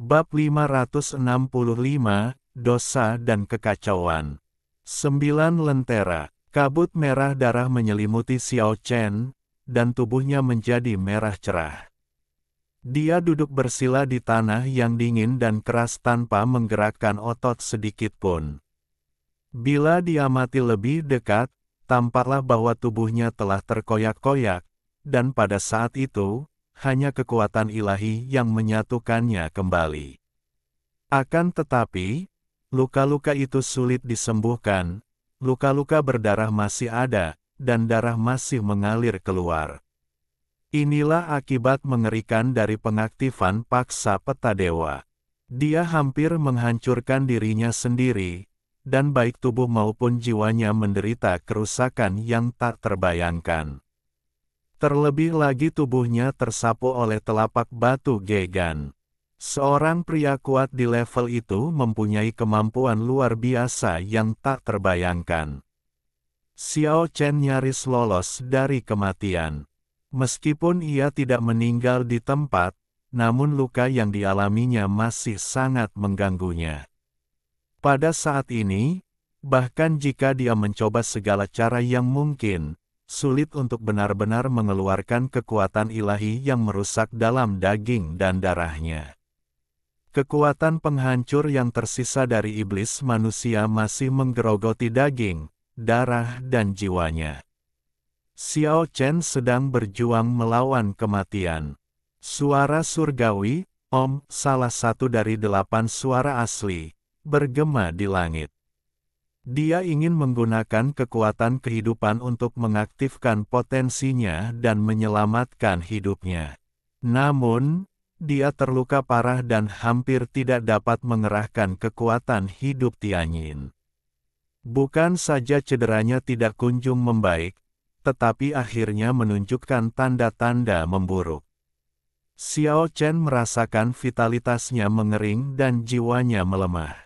Bab 565, Dosa dan Kekacauan. 9 lentera, kabut merah darah menyelimuti Xiao Chen, dan tubuhnya menjadi merah cerah. Dia duduk bersila di tanah yang dingin dan keras tanpa menggerakkan otot sedikit pun. Bila diamati lebih dekat, tampaklah bahwa tubuhnya telah terkoyak-koyak, dan pada saat itu, hanya kekuatan ilahi yang menyatukannya kembali. Akan tetapi, luka-luka itu sulit disembuhkan, luka-luka berdarah masih ada, dan darah masih mengalir keluar. Inilah akibat mengerikan dari pengaktifan paksa peta dewa. Dia hampir menghancurkan dirinya sendiri, dan baik tubuh maupun jiwanya menderita kerusakan yang tak terbayangkan. Terlebih lagi tubuhnya tersapu oleh telapak batu Gegan. Seorang pria kuat di level itu mempunyai kemampuan luar biasa yang tak terbayangkan. Xiao Chen nyaris lolos dari kematian. Meskipun ia tidak meninggal di tempat, namun luka yang dialaminya masih sangat mengganggunya. Pada saat ini, bahkan jika dia mencoba segala cara yang mungkin, sulit untuk benar-benar mengeluarkan kekuatan ilahi yang merusak dalam daging dan darahnya. Kekuatan penghancur yang tersisa dari iblis manusia masih menggerogoti daging, darah dan jiwanya. Xiao Chen sedang berjuang melawan kematian. Suara surgawi, Om, salah satu dari 8 suara asli, bergema di langit. Dia ingin menggunakan kekuatan kehidupan untuk mengaktifkan potensinya dan menyelamatkan hidupnya. Namun, dia terluka parah dan hampir tidak dapat mengerahkan kekuatan hidup Tianyin. Bukan saja cederanya tidak kunjung membaik, tetapi akhirnya menunjukkan tanda-tanda memburuk. Xiao Chen merasakan vitalitasnya mengering dan jiwanya melemah.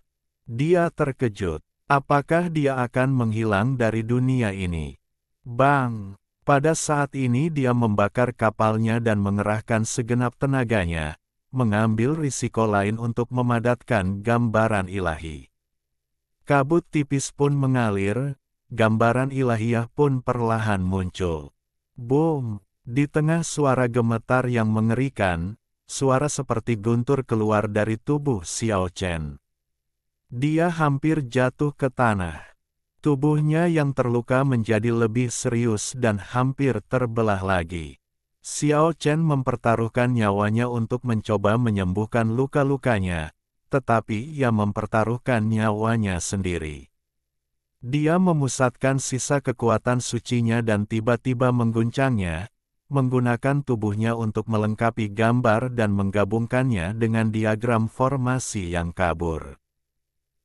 Dia terkejut. Apakah dia akan menghilang dari dunia ini? Bang! Pada saat ini dia membakar kapalnya dan mengerahkan segenap tenaganya, mengambil risiko lain untuk memadatkan gambaran ilahi. Kabut tipis pun mengalir, gambaran ilahiyah pun perlahan muncul. Boom! Di tengah suara gemetar yang mengerikan, suara seperti guntur keluar dari tubuh Xiao Chen. Dia hampir jatuh ke tanah. Tubuhnya yang terluka menjadi lebih serius dan hampir terbelah lagi. Xiao Chen mempertaruhkan nyawanya untuk mencoba menyembuhkan luka-lukanya, tetapi ia mempertaruhkan nyawanya sendiri. Dia memusatkan sisa kekuatan sucinya dan tiba-tiba mengguncangnya, menggunakan tubuhnya untuk melengkapi gambar dan menggabungkannya dengan diagram formasi yang kabur.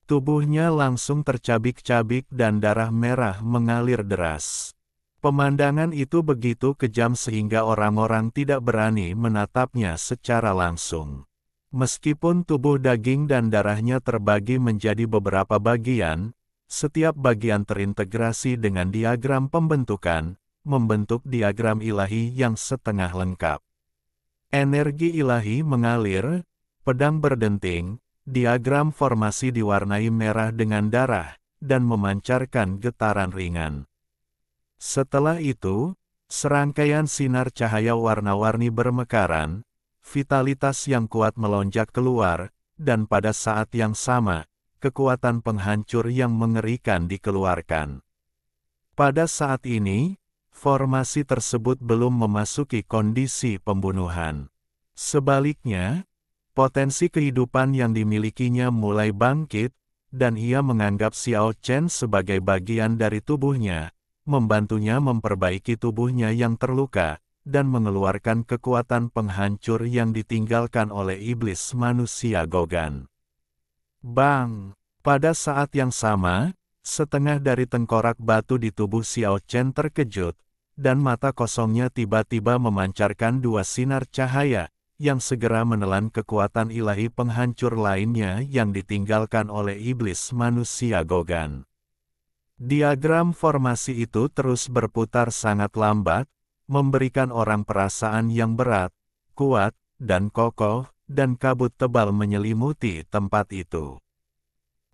Tubuhnya langsung tercabik-cabik dan darah merah mengalir deras. Pemandangan itu begitu kejam sehingga orang-orang tidak berani menatapnya secara langsung. Meskipun tubuh daging dan darahnya terbagi menjadi beberapa bagian, setiap bagian terintegrasi dengan diagram pembentukan, membentuk diagram ilahi yang setengah lengkap. Energi ilahi mengalir, pedang berdenting, diagram formasi diwarnai merah dengan darah, dan memancarkan getaran ringan. Setelah itu, serangkaian sinar cahaya warna-warni bermekaran, vitalitas yang kuat melonjak keluar, dan pada saat yang sama, kekuatan penghancur yang mengerikan dikeluarkan. Pada saat ini, formasi tersebut belum memasuki kondisi pembunuhan. Sebaliknya, potensi kehidupan yang dimilikinya mulai bangkit, dan ia menganggap Xiao Chen sebagai bagian dari tubuhnya, membantunya memperbaiki tubuhnya yang terluka, dan mengeluarkan kekuatan penghancur yang ditinggalkan oleh iblis manusia Gogan. Bang! Pada saat yang sama, setengah dari tengkorak batu di tubuh Xiao Chen terkejut, dan mata kosongnya tiba-tiba memancarkan 2 sinar cahaya, yang segera menelan kekuatan ilahi penghancur lainnya yang ditinggalkan oleh iblis manusia Gogan. Diagram formasi itu terus berputar sangat lambat, memberikan orang perasaan yang berat, kuat, dan kokoh, dan kabut tebal menyelimuti tempat itu.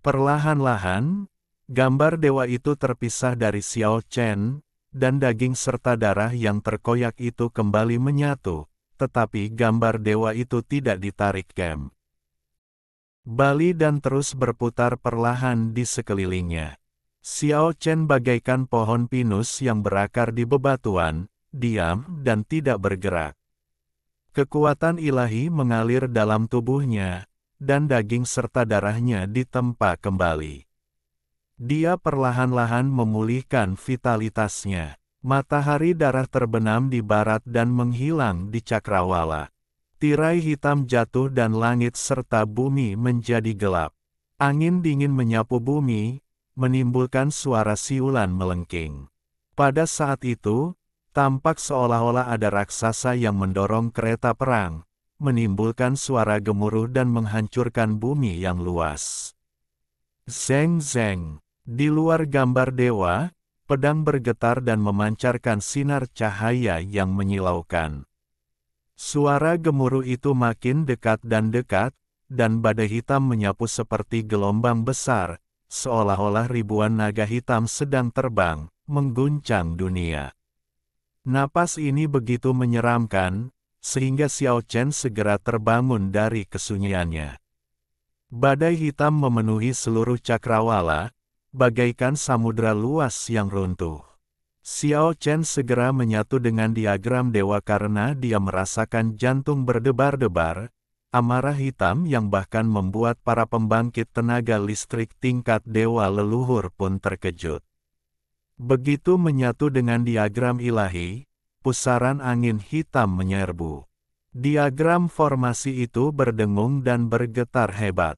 Perlahan-lahan, gambar dewa itu terpisah dari Xiao Chen, dan daging serta darah yang terkoyak itu kembali menyatu, tetapi gambar dewa itu tidak ditarik kembali dan terus berputar perlahan di sekelilingnya. Xiao Chen bagaikan pohon pinus yang berakar di bebatuan, diam dan tidak bergerak. Kekuatan ilahi mengalir dalam tubuhnya, dan daging serta darahnya ditempa kembali. Dia perlahan-lahan memulihkan vitalitasnya. Matahari darah terbenam di barat dan menghilang di cakrawala. Tirai hitam jatuh dan langit serta bumi menjadi gelap. Angin dingin menyapu bumi, menimbulkan suara siulan melengking. Pada saat itu, tampak seolah-olah ada raksasa yang mendorong kereta perang, menimbulkan suara gemuruh dan menghancurkan bumi yang luas. Zeng zeng. Di luar gambar dewa, pedang bergetar dan memancarkan sinar cahaya yang menyilaukan. Suara gemuruh itu makin dekat, dan badai hitam menyapu seperti gelombang besar, seolah-olah ribuan naga hitam sedang terbang, mengguncang dunia. Napas ini begitu menyeramkan, sehingga Xiao Chen segera terbangun dari kesunyiannya. Badai hitam memenuhi seluruh cakrawala, bagaikan samudra luas yang runtuh. Xiao Chen segera menyatu dengan diagram dewa karena dia merasakan jantung berdebar-debar, amarah hitam yang bahkan membuat para pembangkit tenaga listrik tingkat dewa leluhur pun terkejut. Begitu menyatu dengan diagram ilahi, pusaran angin hitam menyerbu. Diagram formasi itu berdengung dan bergetar hebat.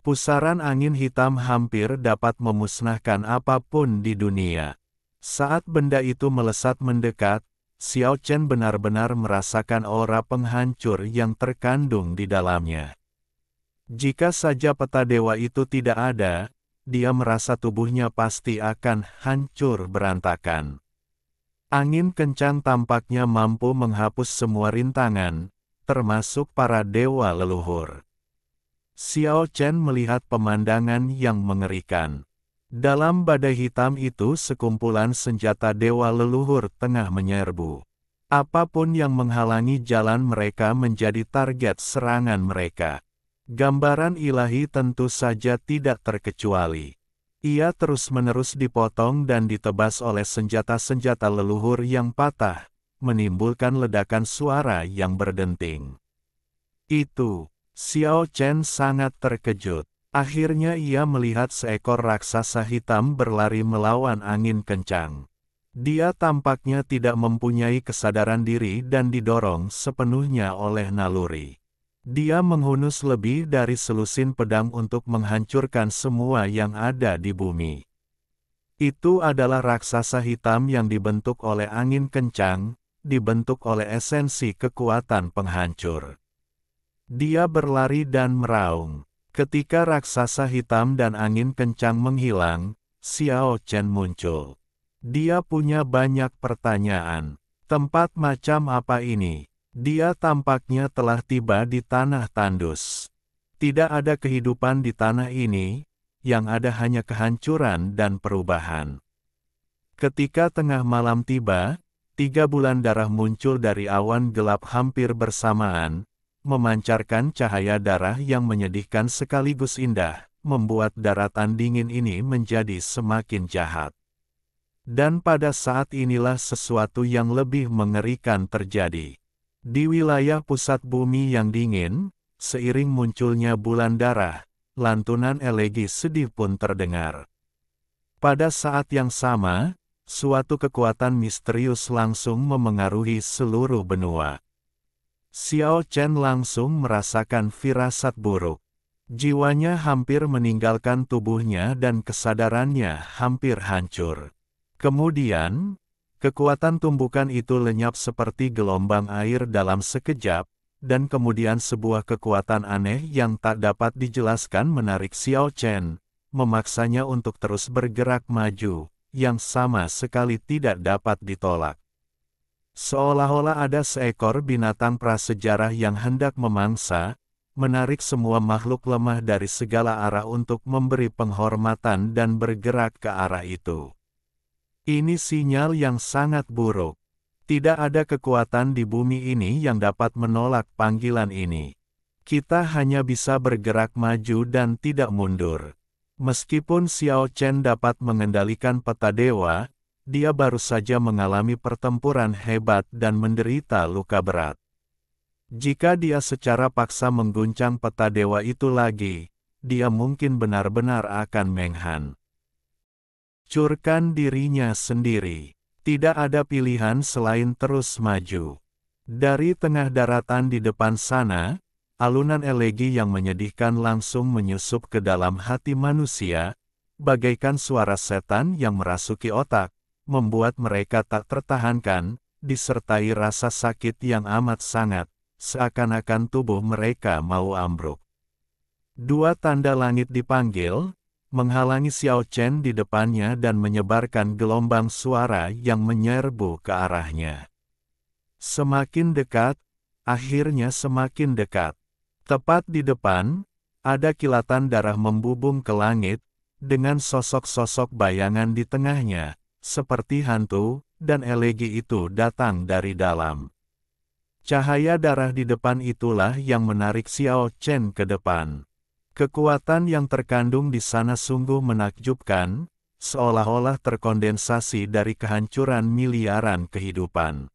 Pusaran angin hitam hampir dapat memusnahkan apapun di dunia. Saat benda itu melesat mendekat, Xiao Chen benar-benar merasakan aura penghancur yang terkandung di dalamnya. Jika saja peta dewa itu tidak ada, dia merasa tubuhnya pasti akan hancur berantakan. Angin kencang tampaknya mampu menghapus semua rintangan, termasuk para dewa leluhur. Xiao Chen melihat pemandangan yang mengerikan. Dalam badai hitam itu sekumpulan senjata dewa leluhur tengah menyerbu. Apapun yang menghalangi jalan mereka menjadi target serangan mereka. Gambaran ilahi tentu saja tidak terkecuali. Ia terus-menerus dipotong dan ditebas oleh senjata-senjata leluhur yang patah, menimbulkan ledakan suara yang berdenting. Xiao Chen sangat terkejut. Akhirnya ia melihat seekor raksasa hitam berlari melawan angin kencang. Dia tampaknya tidak mempunyai kesadaran diri dan didorong sepenuhnya oleh naluri. Dia menghunus lebih dari selusin pedang untuk menghancurkan semua yang ada di bumi. Itu adalah raksasa hitam yang dibentuk oleh angin kencang, dibentuk oleh esensi kekuatan penghancur. Dia berlari dan meraung. Ketika raksasa hitam dan angin kencang menghilang, Xiao Chen muncul. Dia punya banyak pertanyaan. Tempat macam apa ini? Dia tampaknya telah tiba di tanah tandus. Tidak ada kehidupan di tanah ini, yang ada hanya kehancuran dan perubahan. Ketika tengah malam tiba, 3 bulan darah muncul dari awan gelap hampir bersamaan, memancarkan cahaya darah yang menyedihkan sekaligus indah, membuat daratan dingin ini menjadi semakin jahat. Dan pada saat inilah sesuatu yang lebih mengerikan terjadi. Di wilayah pusat bumi yang dingin, seiring munculnya bulan darah, lantunan elegi sedih pun terdengar. Pada saat yang sama, suatu kekuatan misterius langsung memengaruhi seluruh benua. Xiao Chen langsung merasakan firasat buruk. Jiwanya hampir meninggalkan tubuhnya dan kesadarannya hampir hancur. Kemudian, kekuatan tumbukan itu lenyap seperti gelombang air dalam sekejap, dan kemudian sebuah kekuatan aneh yang tak dapat dijelaskan menarik Xiao Chen, memaksanya untuk terus bergerak maju, yang sama sekali tidak dapat ditolak. Seolah-olah ada seekor binatang prasejarah yang hendak memangsa, menarik semua makhluk lemah dari segala arah untuk memberi penghormatan dan bergerak ke arah itu. Ini sinyal yang sangat buruk. Tidak ada kekuatan di bumi ini yang dapat menolak panggilan ini. Kita hanya bisa bergerak maju dan tidak mundur. Meskipun Xiao Chen dapat mengendalikan peta dewa, dia baru saja mengalami pertempuran hebat dan menderita luka berat. Jika dia secara paksa mengguncang peta dewa itu lagi, dia mungkin benar-benar akan menghancurkan dirinya sendiri. Tidak ada pilihan selain terus maju. Dari tengah daratan di depan sana, alunan elegi yang menyedihkan langsung menyusup ke dalam hati manusia, bagaikan suara setan yang merasuki otak, membuat mereka tak tertahankan, disertai rasa sakit yang amat sangat. Seakan-akan tubuh mereka mau ambruk. Dua tanda langit dipanggil, menghalangi Xiao Chen di depannya dan menyebarkan gelombang suara yang menyerbu ke arahnya. Semakin dekat, akhirnya semakin dekat. Tepat di depan, ada kilatan darah membubung ke langit, dengan sosok-sosok bayangan di tengahnya, seperti hantu, dan elegi itu datang dari dalam. Cahaya darah di depan itulah yang menarik Xiao Chen ke depan. Kekuatan yang terkandung di sana sungguh menakjubkan, seolah-olah terkondensasi dari kehancuran miliaran kehidupan.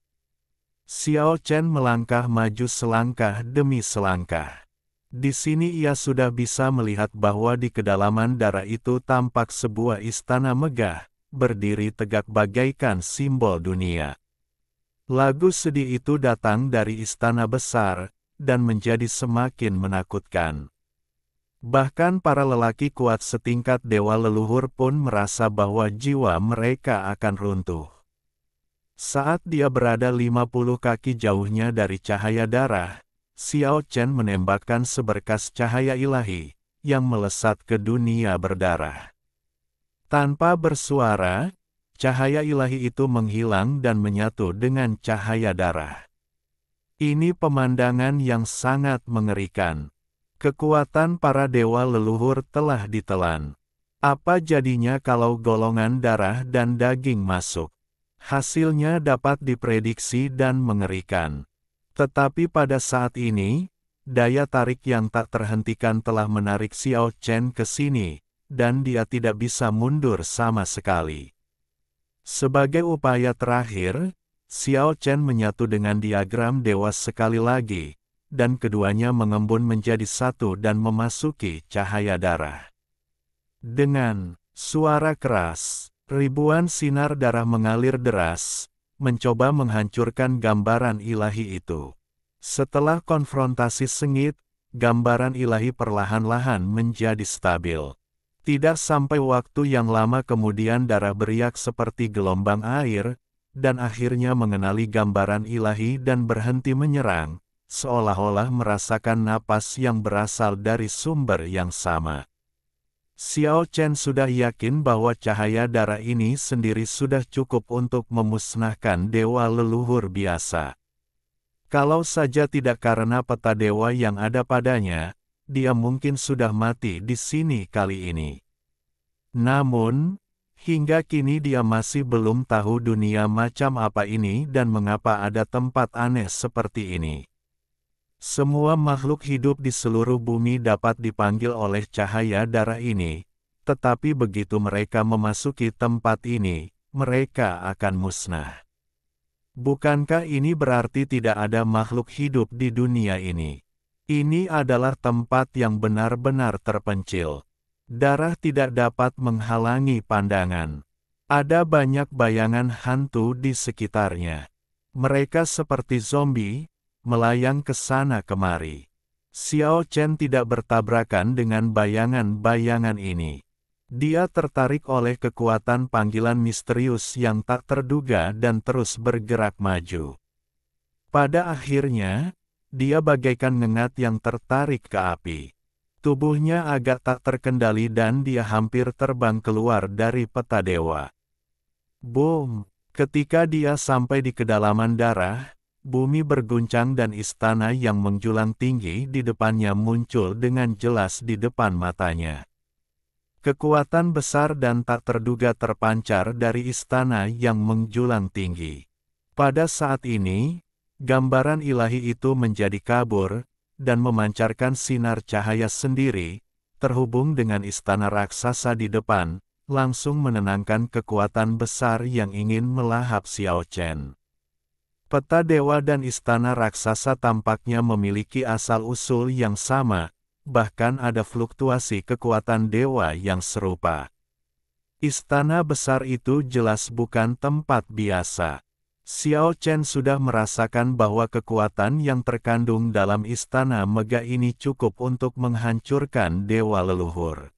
Xiao Chen melangkah maju selangkah demi selangkah. Di sini ia sudah bisa melihat bahwa di kedalaman darah itu tampak sebuah istana megah, berdiri tegak bagaikan simbol dunia. Lagu sedih itu datang dari istana besar, dan menjadi semakin menakutkan. Bahkan para lelaki kuat setingkat dewa leluhur pun merasa bahwa jiwa mereka akan runtuh. Saat dia berada 50 kaki jauhnya dari cahaya darah, Xiao Chen menembakkan seberkas cahaya ilahi, yang melesat ke dunia berdarah. Tanpa bersuara, cahaya ilahi itu menghilang dan menyatu dengan cahaya darah. Ini pemandangan yang sangat mengerikan. Kekuatan para dewa leluhur telah ditelan. Apa jadinya kalau golongan darah dan daging masuk? Hasilnya dapat diprediksi dan mengerikan. Tetapi pada saat ini, daya tarik yang tak terhentikan telah menarik Xiao Chen ke sini, dan dia tidak bisa mundur sama sekali. Sebagai upaya terakhir, Xiao Chen menyatu dengan diagram dewa sekali lagi, dan keduanya mengembun menjadi satu dan memasuki cahaya darah. Dengan suara keras, ribuan sinar darah mengalir deras, mencoba menghancurkan gambaran ilahi itu. Setelah konfrontasi sengit, gambaran ilahi perlahan-lahan menjadi stabil. Tidak sampai waktu yang lama kemudian darah beriak seperti gelombang air, dan akhirnya mengenali gambaran ilahi dan berhenti menyerang, seolah-olah merasakan napas yang berasal dari sumber yang sama. Xiao Chen sudah yakin bahwa cahaya darah ini sendiri sudah cukup untuk memusnahkan dewa leluhur biasa. Kalau saja tidak karena peta dewa yang ada padanya, dia mungkin sudah mati di sini kali ini. Namun, hingga kini dia masih belum tahu dunia macam apa ini dan mengapa ada tempat aneh seperti ini. Semua makhluk hidup di seluruh bumi dapat dipanggil oleh cahaya darah ini, tetapi begitu mereka memasuki tempat ini, mereka akan musnah. Bukankah ini berarti tidak ada makhluk hidup di dunia ini? Ini adalah tempat yang benar-benar terpencil. Darah tidak dapat menghalangi pandangan. Ada banyak bayangan hantu di sekitarnya. Mereka seperti zombie, melayang ke sana kemari. Xiao Chen tidak bertabrakan dengan bayangan-bayangan ini. Dia tertarik oleh kekuatan panggilan misterius yang tak terduga dan terus bergerak maju. Pada akhirnya, dia bagaikan ngengat yang tertarik ke api. Tubuhnya agak tak terkendali dan dia hampir terbang keluar dari peta dewa. Boom! Ketika dia sampai di kedalaman darah, bumi berguncang dan istana yang menjulang tinggi di depannya muncul dengan jelas di depan matanya. Kekuatan besar dan tak terduga terpancar dari istana yang menjulang tinggi. Pada saat ini, gambaran ilahi itu menjadi kabur, dan memancarkan sinar cahaya sendiri, terhubung dengan istana raksasa di depan, langsung menenangkan kekuatan besar yang ingin melahap Xiao Chen. Peta dewa dan istana raksasa tampaknya memiliki asal-usul yang sama, bahkan ada fluktuasi kekuatan dewa yang serupa. Istana besar itu jelas bukan tempat biasa. Xiao Chen sudah merasakan bahwa kekuatan yang terkandung dalam istana megah ini cukup untuk menghancurkan dewa leluhur.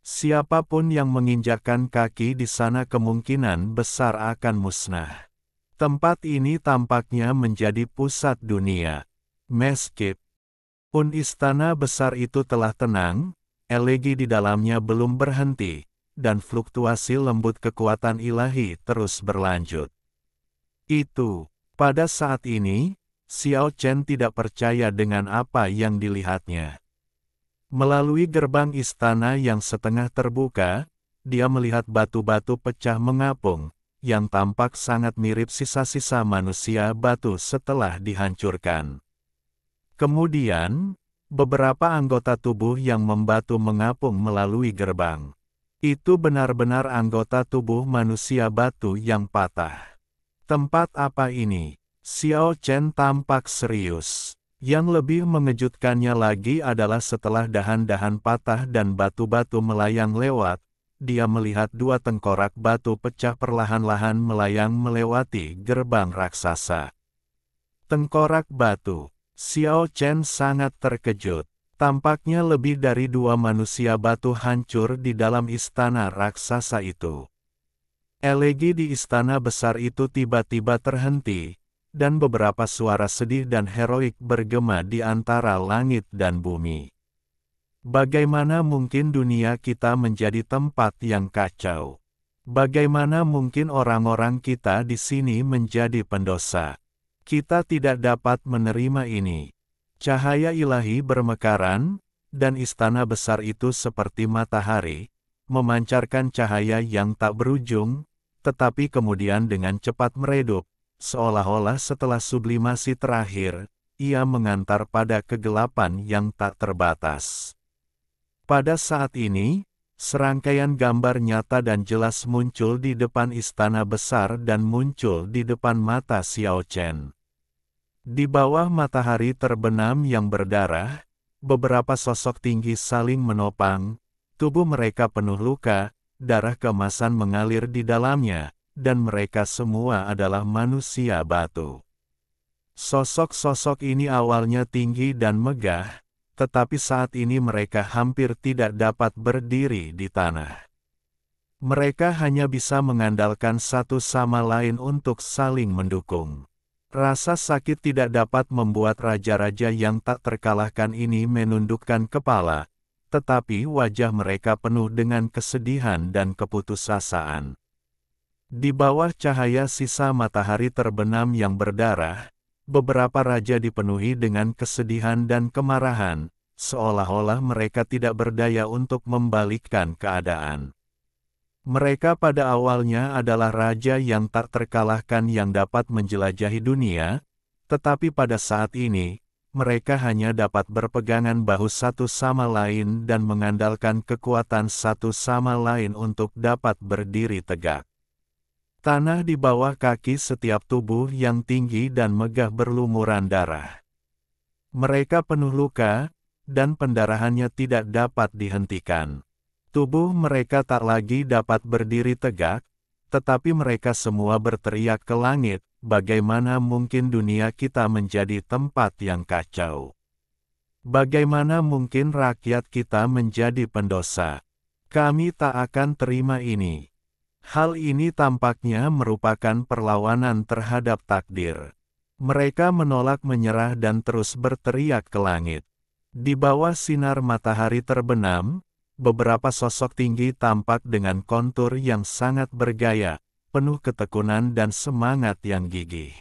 Siapapun yang menginjakkan kaki di sana kemungkinan besar akan musnah. Tempat ini tampaknya menjadi pusat dunia. Meskipun istana besar itu telah tenang, elegi di dalamnya belum berhenti, dan fluktuasi lembut kekuatan ilahi terus berlanjut. Pada saat ini, Xiao Chen tidak percaya dengan apa yang dilihatnya. Melalui gerbang istana yang setengah terbuka, dia melihat batu-batu pecah mengapung, yang tampak sangat mirip sisa-sisa manusia batu setelah dihancurkan. Kemudian, beberapa anggota tubuh yang membatu mengapung melalui gerbang. Itu benar-benar anggota tubuh manusia batu yang patah. Tempat apa ini? Xiao Chen tampak serius. Yang lebih mengejutkannya lagi adalah setelah dahan-dahan patah dan batu-batu melayang lewat, dia melihat dua tengkorak batu pecah perlahan-lahan melayang melewati gerbang raksasa. Tengkorak batu. Xiao Chen sangat terkejut. Tampaknya lebih dari dua manusia batu hancur di dalam istana raksasa itu. Elegi di istana besar itu tiba-tiba terhenti, dan beberapa suara sedih dan heroik bergema di antara langit dan bumi. Bagaimana mungkin dunia kita menjadi tempat yang kacau? Bagaimana mungkin orang-orang kita di sini menjadi pendosa? Kita tidak dapat menerima ini. Cahaya ilahi bermekaran, dan istana besar itu seperti matahari, memancarkan cahaya yang tak berujung, tetapi kemudian dengan cepat meredup, seolah-olah setelah sublimasi terakhir, ia mengantar pada kegelapan yang tak terbatas. Pada saat ini, serangkaian gambar nyata dan jelas muncul di depan istana besar dan muncul di depan mata Xiao Chen. Di bawah matahari terbenam yang berdarah, beberapa sosok tinggi saling menopang, tubuh mereka penuh luka, darah keemasan mengalir di dalamnya, dan mereka semua adalah manusia batu. Sosok-sosok ini awalnya tinggi dan megah, tetapi saat ini mereka hampir tidak dapat berdiri di tanah. Mereka hanya bisa mengandalkan satu sama lain untuk saling mendukung. Rasa sakit tidak dapat membuat raja-raja yang tak terkalahkan ini menundukkan kepala, tetapi wajah mereka penuh dengan kesedihan dan keputusasaan. Di bawah cahaya sisa matahari terbenam yang berdarah, beberapa raja dipenuhi dengan kesedihan dan kemarahan, seolah-olah mereka tidak berdaya untuk membalikkan keadaan. Mereka pada awalnya adalah raja yang tak terkalahkan yang dapat menjelajahi dunia, tetapi pada saat ini, mereka hanya dapat berpegangan bahu satu sama lain dan mengandalkan kekuatan satu sama lain untuk dapat berdiri tegak. Tanah di bawah kaki setiap tubuh yang tinggi dan megah berlumuran darah. Mereka penuh luka, dan pendarahannya tidak dapat dihentikan. Tubuh mereka tak lagi dapat berdiri tegak, tetapi mereka semua berteriak ke langit, bagaimana mungkin dunia kita menjadi tempat yang kacau? Bagaimana mungkin rakyat kita menjadi pendosa? Kami tak akan terima ini. Hal ini tampaknya merupakan perlawanan terhadap takdir. Mereka menolak menyerah dan terus berteriak ke langit. Di bawah sinar matahari terbenam, beberapa sosok tinggi tampak dengan kontur yang sangat bergaya, penuh ketekunan dan semangat yang gigih.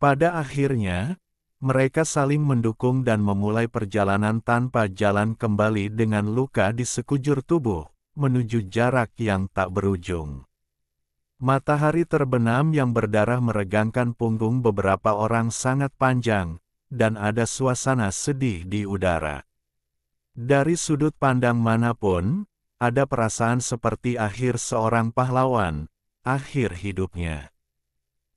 Pada akhirnya, mereka saling mendukung dan memulai perjalanan tanpa jalan kembali dengan luka di sekujur tubuh, menuju jarak yang tak berujung. Matahari terbenam yang berdarah meregangkan punggung beberapa orang sangat panjang, dan ada suasana sedih di udara. Dari sudut pandang manapun, ada perasaan seperti akhir seorang pahlawan, akhir hidupnya.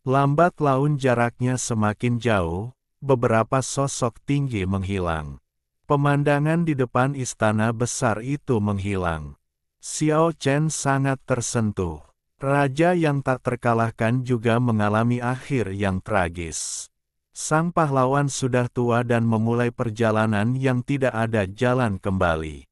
Lambat laun jaraknya semakin jauh, beberapa sosok tinggi menghilang. Pemandangan di depan istana besar itu menghilang. Xiao Chen sangat tersentuh. Raja yang tak terkalahkan juga mengalami akhir yang tragis. Sang pahlawan sudah tua dan memulai perjalanan yang tidak ada jalan kembali.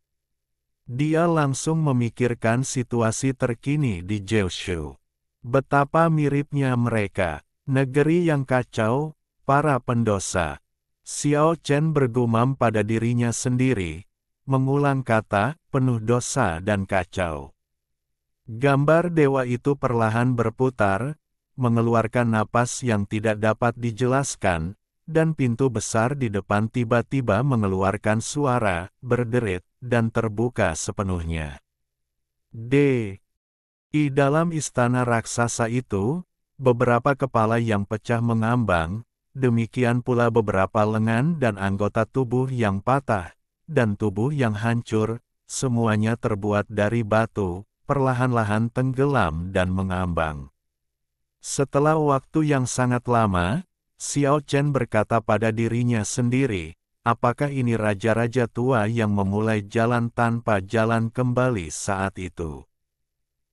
Dia langsung memikirkan situasi terkini di Jiushu. Betapa miripnya mereka, negeri yang kacau, para pendosa. Xiao Chen bergumam pada dirinya sendiri, mengulang kata, penuh dosa dan kacau. Gambar dewa itu perlahan berputar, mengeluarkan napas yang tidak dapat dijelaskan, dan pintu besar di depan tiba-tiba mengeluarkan suara, berderit, dan terbuka sepenuhnya. Di dalam istana raksasa itu, beberapa kepala yang pecah mengambang, demikian pula beberapa lengan dan anggota tubuh yang patah, dan tubuh yang hancur, semuanya terbuat dari batu, perlahan-lahan tenggelam dan mengambang. Setelah waktu yang sangat lama, Xiao Chen berkata pada dirinya sendiri, apakah ini raja-raja tua yang memulai jalan tanpa jalan kembali saat itu?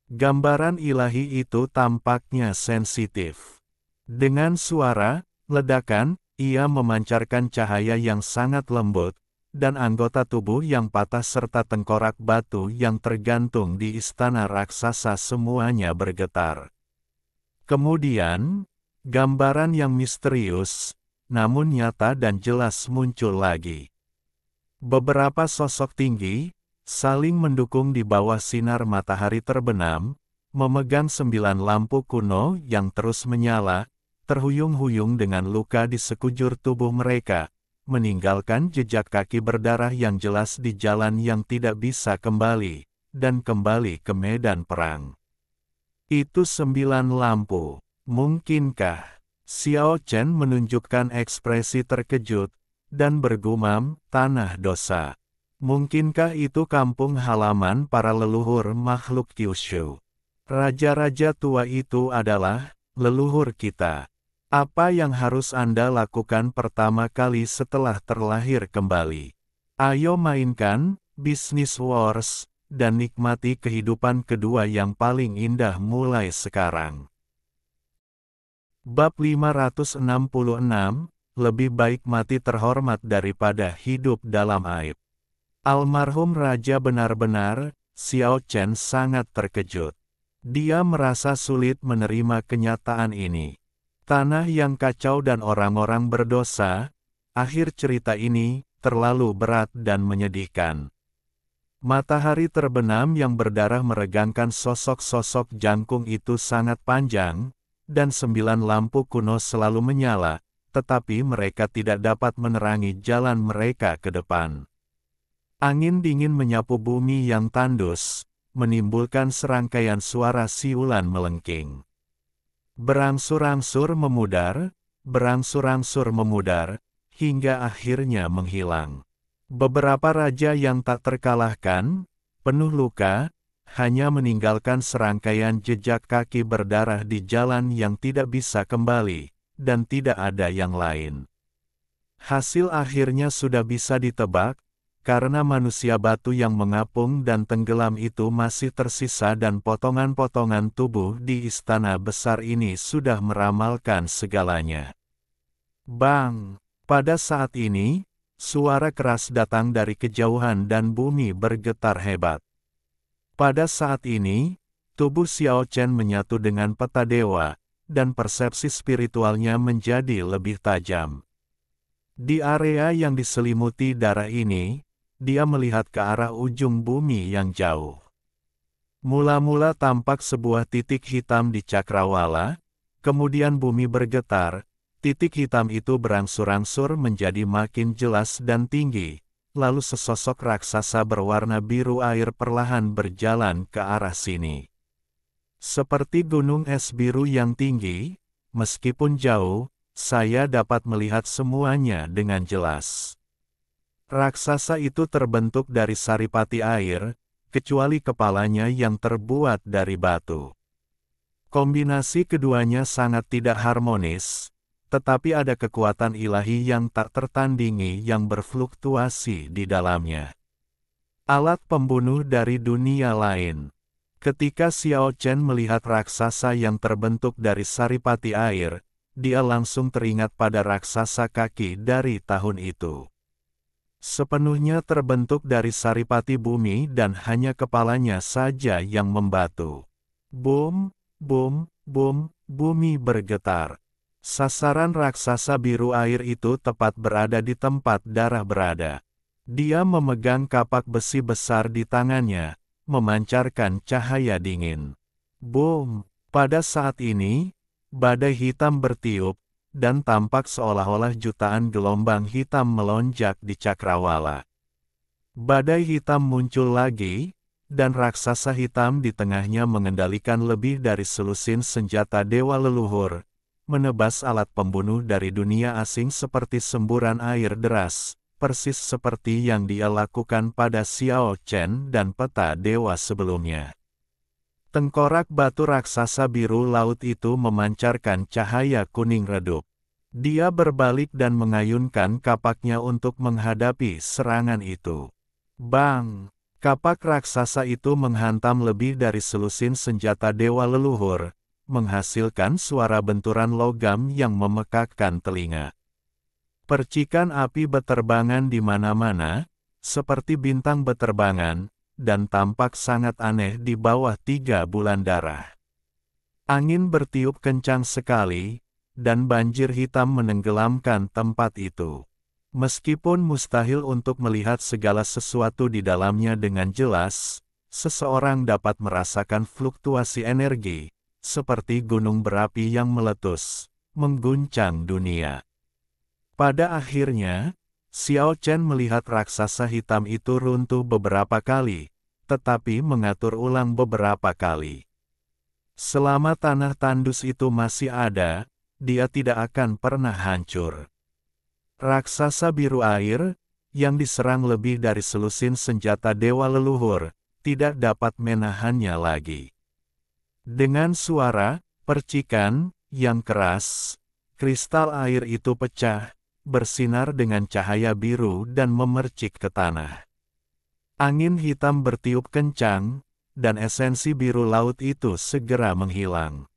Gambaran ilahi itu tampaknya sensitif. Dengan suara, ledakan, ia memancarkan cahaya yang sangat lembut, dan anggota tubuh yang patah serta tengkorak batu yang tergantung di istana raksasa semuanya bergetar. Kemudian, gambaran yang misterius, namun nyata dan jelas muncul lagi. Beberapa sosok tinggi, saling mendukung di bawah sinar matahari terbenam, memegang 9 lampu kuno yang terus menyala, terhuyung-huyung dengan luka di sekujur tubuh mereka, meninggalkan jejak kaki berdarah yang jelas di jalan yang tidak bisa kembali, dan kembali ke medan perang. Itu 9 lampu. Mungkinkah? Xiao Chen menunjukkan ekspresi terkejut, dan bergumam, tanah dosa. Mungkinkah itu kampung halaman para leluhur makhluk Kyushu? Raja-raja tua itu adalah leluhur kita. Apa yang harus Anda lakukan pertama kali setelah terlahir kembali? Ayo mainkan Business Wars, dan nikmati kehidupan kedua yang paling indah mulai sekarang. Bab 566, lebih baik mati terhormat daripada hidup dalam aib. Almarhum Raja benar-benar, Xiao Chen sangat terkejut. Dia merasa sulit menerima kenyataan ini. Tanah yang kacau dan orang-orang berdosa, akhir cerita ini, terlalu berat dan menyedihkan. Matahari terbenam yang berdarah meregangkan sosok-sosok jangkung itu sangat panjang, dan 9 lampu kuno selalu menyala, tetapi mereka tidak dapat menerangi jalan mereka ke depan. Angin dingin menyapu bumi yang tandus, menimbulkan serangkaian suara siulan melengking. Berangsur-angsur memudar, hingga akhirnya menghilang. Beberapa raja yang tak terkalahkan, penuh luka, hanya meninggalkan serangkaian jejak kaki berdarah di jalan yang tidak bisa kembali, dan tidak ada yang lain. Hasil akhirnya sudah bisa ditebak, karena manusia batu yang mengapung dan tenggelam itu masih tersisa dan potongan-potongan tubuh di istana besar ini sudah meramalkan segalanya. Bang! Pada saat ini, suara keras datang dari kejauhan dan bumi bergetar hebat. Pada saat ini, tubuh Xiao Chen menyatu dengan peta dewa, dan persepsi spiritualnya menjadi lebih tajam. Di area yang diselimuti darah ini, dia melihat ke arah ujung bumi yang jauh. Mula-mula tampak sebuah titik hitam di cakrawala, kemudian bumi bergetar, Titik hitam itu berangsur-angsur menjadi makin jelas dan tinggi, lalu sesosok raksasa berwarna biru air perlahan berjalan ke arah sini. Seperti gunung es biru yang tinggi, meskipun jauh, saya dapat melihat semuanya dengan jelas. Raksasa itu terbentuk dari saripati air, kecuali kepalanya yang terbuat dari batu. Kombinasi keduanya sangat tidak harmonis, tetapi ada kekuatan ilahi yang tak tertandingi yang berfluktuasi di dalamnya. Alat pembunuh dari dunia lain. Ketika Xiao Chen melihat raksasa yang terbentuk dari saripati air, dia langsung teringat pada raksasa kaki dari tahun itu. Sepenuhnya terbentuk dari saripati bumi dan hanya kepalanya saja yang membatu. Boom, boom, boom, bumi bergetar. Sasaran raksasa biru air itu tepat berada di tempat darah berada. Dia memegang kapak besi besar di tangannya, memancarkan cahaya dingin. Boom! Pada saat ini, badai hitam bertiup, dan tampak seolah-olah jutaan gelombang hitam melonjak di cakrawala. Badai hitam muncul lagi, dan raksasa hitam di tengahnya mengendalikan lebih dari selusin senjata dewa leluhur, menebas alat pembunuh dari dunia asing seperti semburan air deras, persis seperti yang dia lakukan pada Xiao Chen dan peta dewa sebelumnya. Tengkorak batu raksasa biru laut itu memancarkan cahaya kuning redup. Dia berbalik dan mengayunkan kapaknya untuk menghadapi serangan itu. Bang! Kapak raksasa itu menghantam lebih dari selusin senjata dewa leluhur, menghasilkan suara benturan logam yang memekakkan telinga. Percikan api beterbangan di mana-mana, seperti bintang beterbangan, dan tampak sangat aneh di bawah 3 bulan darah. Angin bertiup kencang sekali, dan banjir hitam menenggelamkan tempat itu. Meskipun mustahil untuk melihat segala sesuatu di dalamnya dengan jelas, seseorang dapat merasakan fluktuasi energi, seperti gunung berapi yang meletus, mengguncang dunia. Pada akhirnya, Xiao Chen melihat raksasa hitam itu runtuh beberapa kali, tetapi mengatur ulang beberapa kali. Selama tanah tandus itu masih ada, dia tidak akan pernah hancur. Raksasa biru air, yang diserang lebih dari selusin senjata dewa leluhur, tidak dapat menahannya lagi. Dengan suara, percikan, yang keras, kristal air itu pecah, bersinar dengan cahaya biru dan memercik ke tanah. Angin hitam bertiup kencang, dan esensi biru laut itu segera menghilang.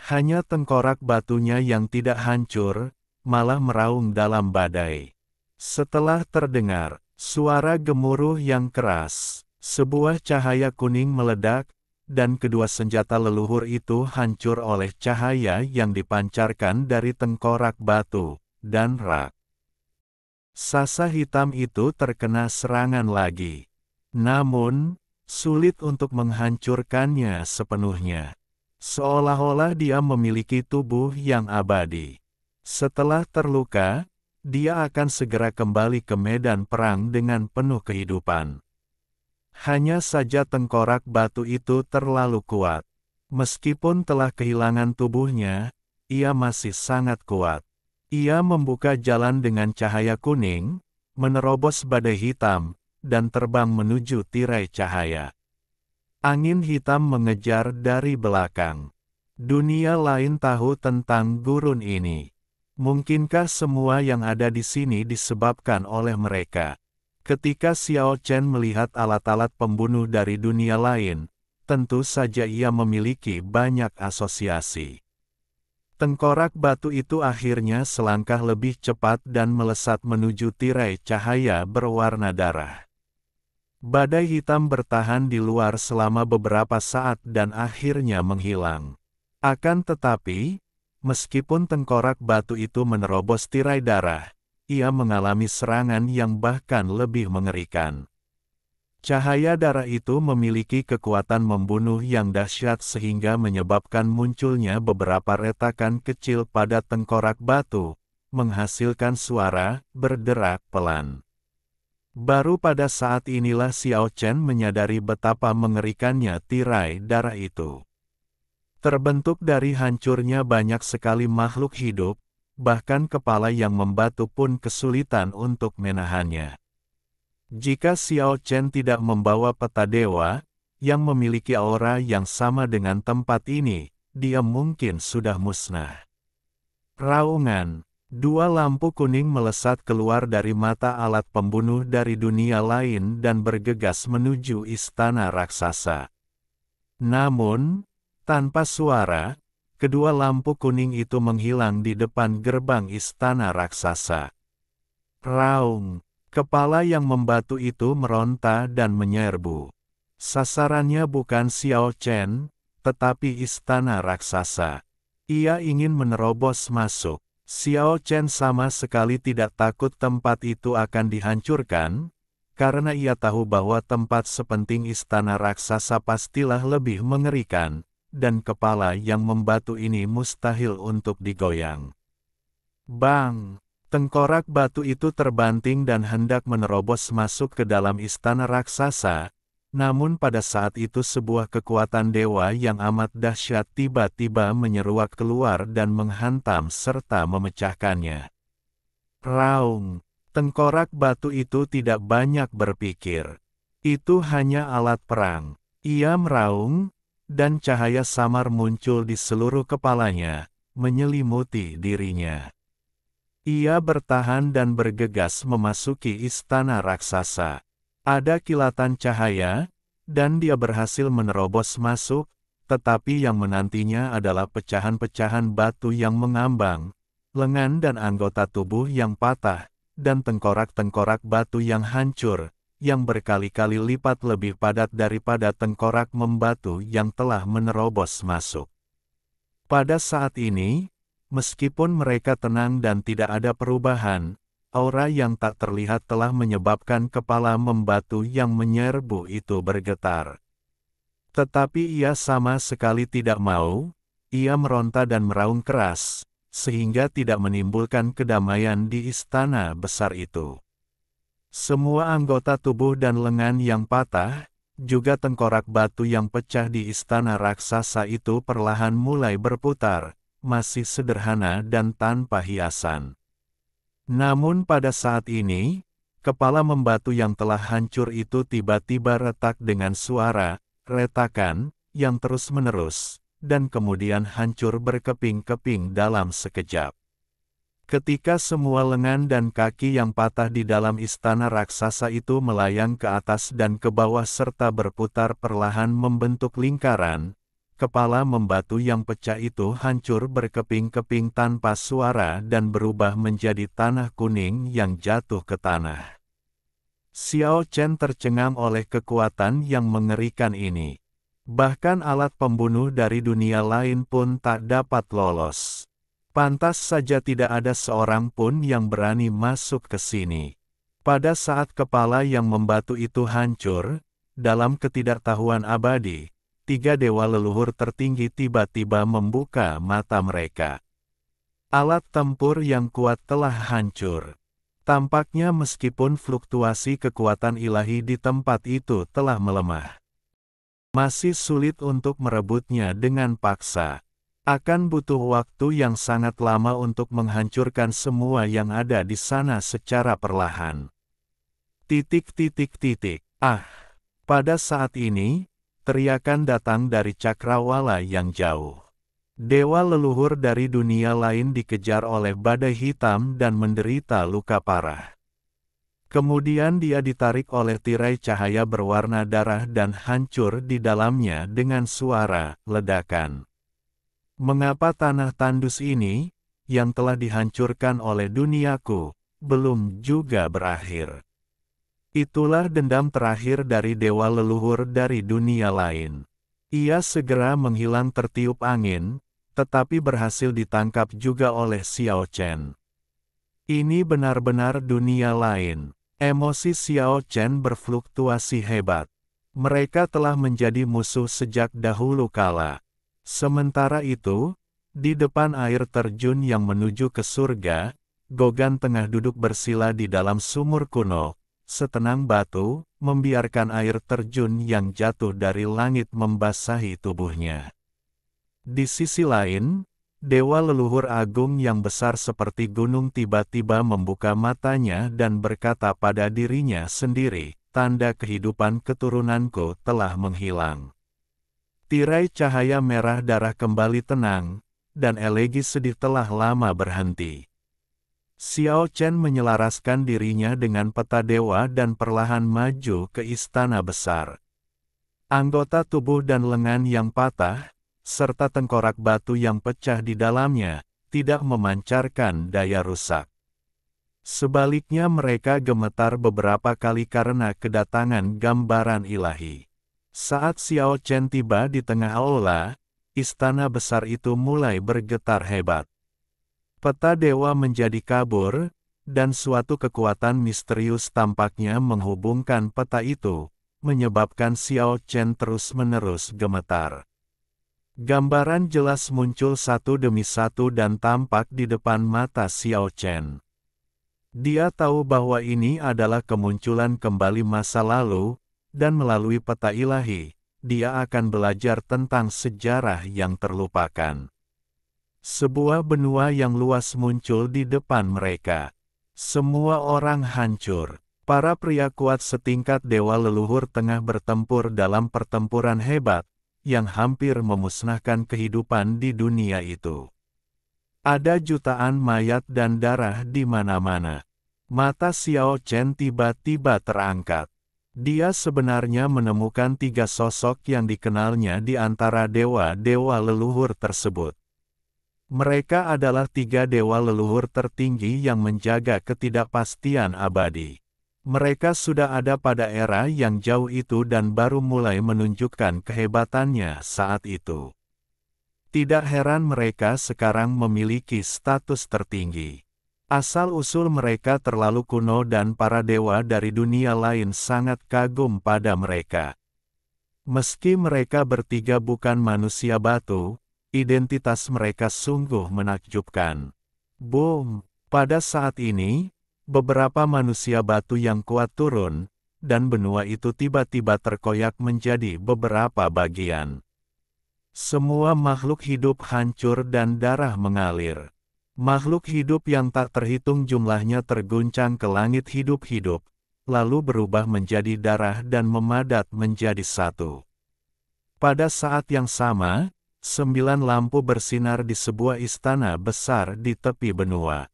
Hanya tengkorak batunya yang tidak hancur, malah meraung dalam badai. Setelah terdengar suara gemuruh yang keras, sebuah cahaya kuning meledak, dan kedua senjata leluhur itu hancur oleh cahaya yang dipancarkan dari tengkorak batu dan rak. Sasa hitam itu terkena serangan lagi. Namun, sulit untuk menghancurkannya sepenuhnya. Seolah-olah dia memiliki tubuh yang abadi. Setelah terluka, dia akan segera kembali ke medan perang dengan penuh kehidupan. Hanya saja tengkorak batu itu terlalu kuat. Meskipun telah kehilangan tubuhnya, ia masih sangat kuat. Ia membuka jalan dengan cahaya kuning, menerobos badai hitam, dan terbang menuju tirai cahaya. Angin hitam mengejar dari belakang. Dunia lain tahu tentang gurun ini. Mungkinkah semua yang ada di sini disebabkan oleh mereka? Ketika Xiao Chen melihat alat-alat pembunuh dari dunia lain, tentu saja ia memiliki banyak asosiasi. Tengkorak batu itu akhirnya selangkah lebih cepat dan melesat menuju tirai cahaya berwarna darah. Badai hitam bertahan di luar selama beberapa saat dan akhirnya menghilang. Akan tetapi, meskipun tengkorak batu itu menerobos tirai darah, ia mengalami serangan yang bahkan lebih mengerikan. Cahaya darah itu memiliki kekuatan membunuh yang dahsyat sehingga menyebabkan munculnya beberapa retakan kecil pada tengkorak batu, menghasilkan suara berderak pelan. Baru pada saat inilah Xiao Chen menyadari betapa mengerikannya tirai darah itu. Terbentuk dari hancurnya banyak sekali makhluk hidup, bahkan kepala yang membatu pun kesulitan untuk menahannya. Jika Xiao Chen tidak membawa peta dewa, yang memiliki aura yang sama dengan tempat ini, dia mungkin sudah musnah. Raungan. Dua lampu kuning melesat keluar dari mata alat pembunuh dari dunia lain dan bergegas menuju istana raksasa. Namun, tanpa suara, kedua lampu kuning itu menghilang di depan gerbang istana raksasa. Raung. Kepala yang membatu itu meronta dan menyerbu. Sasarannya bukan Xiao Chen, tetapi istana raksasa. Ia ingin menerobos masuk. Xiao Chen sama sekali tidak takut tempat itu akan dihancurkan, karena ia tahu bahwa tempat sepenting istana raksasa pastilah lebih mengerikan, dan kepala yang membatu ini mustahil untuk digoyang. Bang! Tengkorak batu itu terbanting dan hendak menerobos masuk ke dalam istana raksasa, namun pada saat itu sebuah kekuatan dewa yang amat dahsyat tiba-tiba menyeruak keluar dan menghantam serta memecahkannya. Raung! Tengkorak batu itu tidak banyak berpikir. Itu hanya alat perang. Ia meraung, dan cahaya samar muncul di seluruh kepalanya, menyelimuti dirinya. Ia bertahan dan bergegas memasuki istana raksasa. Ada kilatan cahaya, dan dia berhasil menerobos masuk, tetapi yang menantinya adalah pecahan-pecahan batu yang mengambang, lengan dan anggota tubuh yang patah, dan tengkorak-tengkorak batu yang hancur, yang berkali-kali lipat lebih padat daripada tengkorak membatu yang telah menerobos masuk. Pada saat ini, meskipun mereka tenang dan tidak ada perubahan, aura yang tak terlihat telah menyebabkan kepala membatu yang menyerbu itu bergetar. Tetapi ia sama sekali tidak mau, ia meronta dan meraung keras, sehingga tidak menimbulkan kedamaian di istana besar itu. Semua anggota tubuh dan lengan yang patah, juga tengkorak batu yang pecah di istana raksasa itu perlahan mulai berputar, masih sederhana dan tanpa hiasan. Namun pada saat ini, kepala membatu yang telah hancur itu tiba-tiba retak dengan suara, retakan, yang terus-menerus, dan kemudian hancur berkeping-keping dalam sekejap. Ketika semua lengan dan kaki yang patah di dalam istana raksasa itu melayang ke atas dan ke bawah serta berputar perlahan membentuk lingkaran, kepala membatu yang pecah itu hancur berkeping-keping tanpa suara dan berubah menjadi tanah kuning yang jatuh ke tanah. Xiao Chen tercengang oleh kekuatan yang mengerikan ini. Bahkan alat pembunuh dari dunia lain pun tak dapat lolos. Pantas saja tidak ada seorang pun yang berani masuk ke sini. Pada saat kepala yang membatu itu hancur, dalam ketidaktahuan abadi, tiga dewa leluhur tertinggi tiba-tiba membuka mata mereka. Alat tempur yang kuat telah hancur. Tampaknya meskipun fluktuasi kekuatan ilahi di tempat itu telah melemah, masih sulit untuk merebutnya dengan paksa. Akan butuh waktu yang sangat lama untuk menghancurkan semua yang ada di sana secara perlahan. Pada saat ini, teriakan datang dari cakrawala yang jauh. Dewa leluhur dari dunia lain dikejar oleh badai hitam dan menderita luka parah. Kemudian dia ditarik oleh tirai cahaya berwarna darah dan hancur di dalamnya dengan suara ledakan. Mengapa tanah tandus ini, yang telah dihancurkan oleh duniaku, belum juga berakhir? Itulah dendam terakhir dari dewa leluhur dari dunia lain. Ia segera menghilang tertiup angin, tetapi berhasil ditangkap juga oleh Xiao Chen. Ini benar-benar dunia lain. Emosi Xiao Chen berfluktuasi hebat. Mereka telah menjadi musuh sejak dahulu kala. Sementara itu, di depan air terjun yang menuju ke surga, Gogan tengah duduk bersila di dalam sumur kuno, setenang batu, membiarkan air terjun yang jatuh dari langit membasahi tubuhnya. Di sisi lain, Dewa leluhur agung yang besar seperti gunung tiba-tiba membuka matanya dan berkata pada dirinya sendiri, tanda kehidupan keturunanku telah menghilang. Tirai cahaya merah darah kembali tenang, dan elegi sedih telah lama berhenti. Xiao Chen menyelaraskan dirinya dengan peta dewa dan perlahan maju ke istana besar. Anggota tubuh dan lengan yang patah, serta tengkorak batu yang pecah di dalamnya, tidak memancarkan daya rusak. Sebaliknya mereka gemetar beberapa kali karena kedatangan gambaran ilahi. Saat Xiao Chen tiba di tengah aula, istana besar itu mulai bergetar hebat. Peta dewa menjadi kabur, dan suatu kekuatan misterius tampaknya menghubungkan peta itu, menyebabkan Xiao Chen terus-menerus gemetar. Gambaran jelas muncul satu demi satu dan tampak di depan mata Xiao Chen. Dia tahu bahwa ini adalah kemunculan kembali masa lalu, dan melalui peta ilahi, dia akan belajar tentang sejarah yang terlupakan. Sebuah benua yang luas muncul di depan mereka. Semua orang hancur. Para pria kuat setingkat dewa leluhur tengah bertempur dalam pertempuran hebat, yang hampir memusnahkan kehidupan di dunia itu. Ada jutaan mayat dan darah di mana-mana. Mata Xiao Chen tiba-tiba terangkat. Dia sebenarnya menemukan tiga sosok yang dikenalnya di antara dewa-dewa leluhur tersebut. Mereka adalah tiga dewa leluhur tertinggi yang menjaga ketidakpastian abadi. Mereka sudah ada pada era yang jauh itu dan baru mulai menunjukkan kehebatannya saat itu. Tidak heran mereka sekarang memiliki status tertinggi. Asal-usul mereka terlalu kuno dan para dewa dari dunia lain sangat kagum pada mereka. Meski mereka bertiga bukan manusia batu, identitas mereka sungguh menakjubkan. Boom! Pada saat ini, beberapa manusia batu yang kuat turun, dan benua itu tiba-tiba terkoyak menjadi beberapa bagian. Semua makhluk hidup hancur dan darah mengalir. Makhluk hidup yang tak terhitung jumlahnya terguncang ke langit hidup-hidup, lalu berubah menjadi darah dan memadat menjadi satu. Pada saat yang sama, 9 lampu bersinar di sebuah istana besar di tepi benua.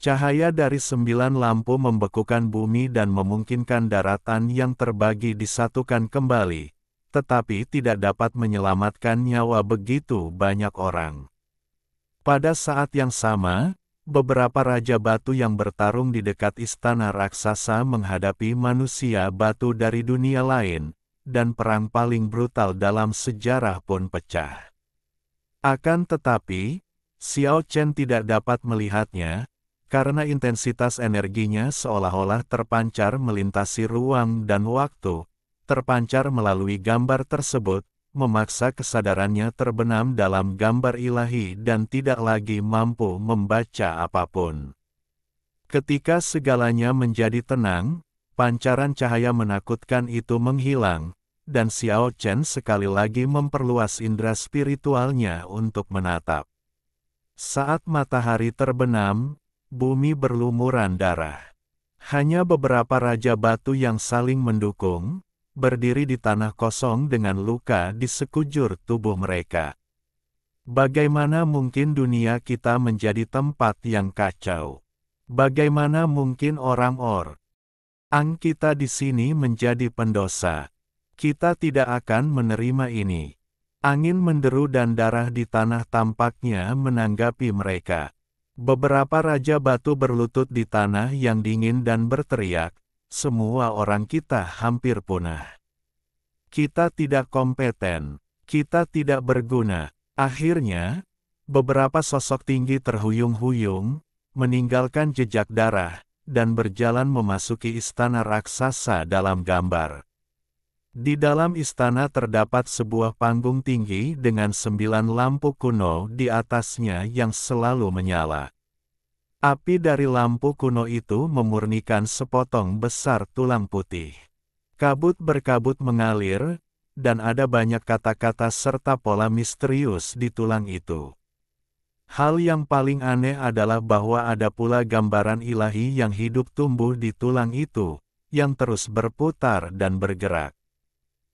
Cahaya dari 9 lampu membekukan bumi dan memungkinkan daratan yang terbagi disatukan kembali, tetapi tidak dapat menyelamatkan nyawa begitu banyak orang. Pada saat yang sama, beberapa raja batu yang bertarung di dekat istana raksasa menghadapi manusia batu dari dunia lain, dan perang paling brutal dalam sejarah pun pecah. Akan tetapi, Xiao Chen tidak dapat melihatnya, karena intensitas energinya seolah-olah terpancar melintasi ruang dan waktu, terpancar melalui gambar tersebut, memaksa kesadarannya terbenam dalam gambar ilahi dan tidak lagi mampu membaca apapun. Ketika segalanya menjadi tenang, pancaran cahaya menakutkan itu menghilang, dan Xiao Chen sekali lagi memperluas indera spiritualnya untuk menatap. Saat matahari terbenam, bumi berlumuran darah. Hanya beberapa raja batu yang saling mendukung, berdiri di tanah kosong dengan luka di sekujur tubuh mereka. Bagaimana mungkin dunia kita menjadi tempat yang kacau? Bagaimana mungkin orang-orang kita di sini menjadi pendosa? Kita tidak akan menerima ini. Angin menderu dan darah di tanah tampaknya menanggapi mereka. Beberapa raja batu berlutut di tanah yang dingin dan berteriak, semua orang kita hampir punah. Kita tidak kompeten. Kita tidak berguna. Akhirnya, beberapa sosok tinggi terhuyung-huyung, meninggalkan jejak darah, dan berjalan memasuki istana raksasa dalam gambar. Di dalam istana terdapat sebuah panggung tinggi dengan 9 lampu kuno di atasnya yang selalu menyala. Api dari lampu kuno itu memurnikan sepotong besar tulang putih. Kabut berkabut mengalir, dan ada banyak kata-kata serta pola misterius di tulang itu. Hal yang paling aneh adalah bahwa ada pula gambaran ilahi yang hidup tumbuh di tulang itu, yang terus berputar dan bergerak.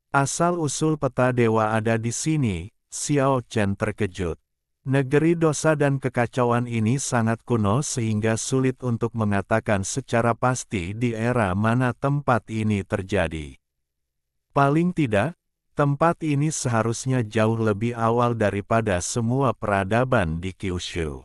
Asal-usul peta dewa ada di sini, Xiao Chen terkejut. Negeri dosa dan kekacauan ini sangat kuno sehingga sulit untuk mengatakan secara pasti di era mana tempat ini terjadi. Paling tidak, tempat ini seharusnya jauh lebih awal daripada semua peradaban di Kyushu.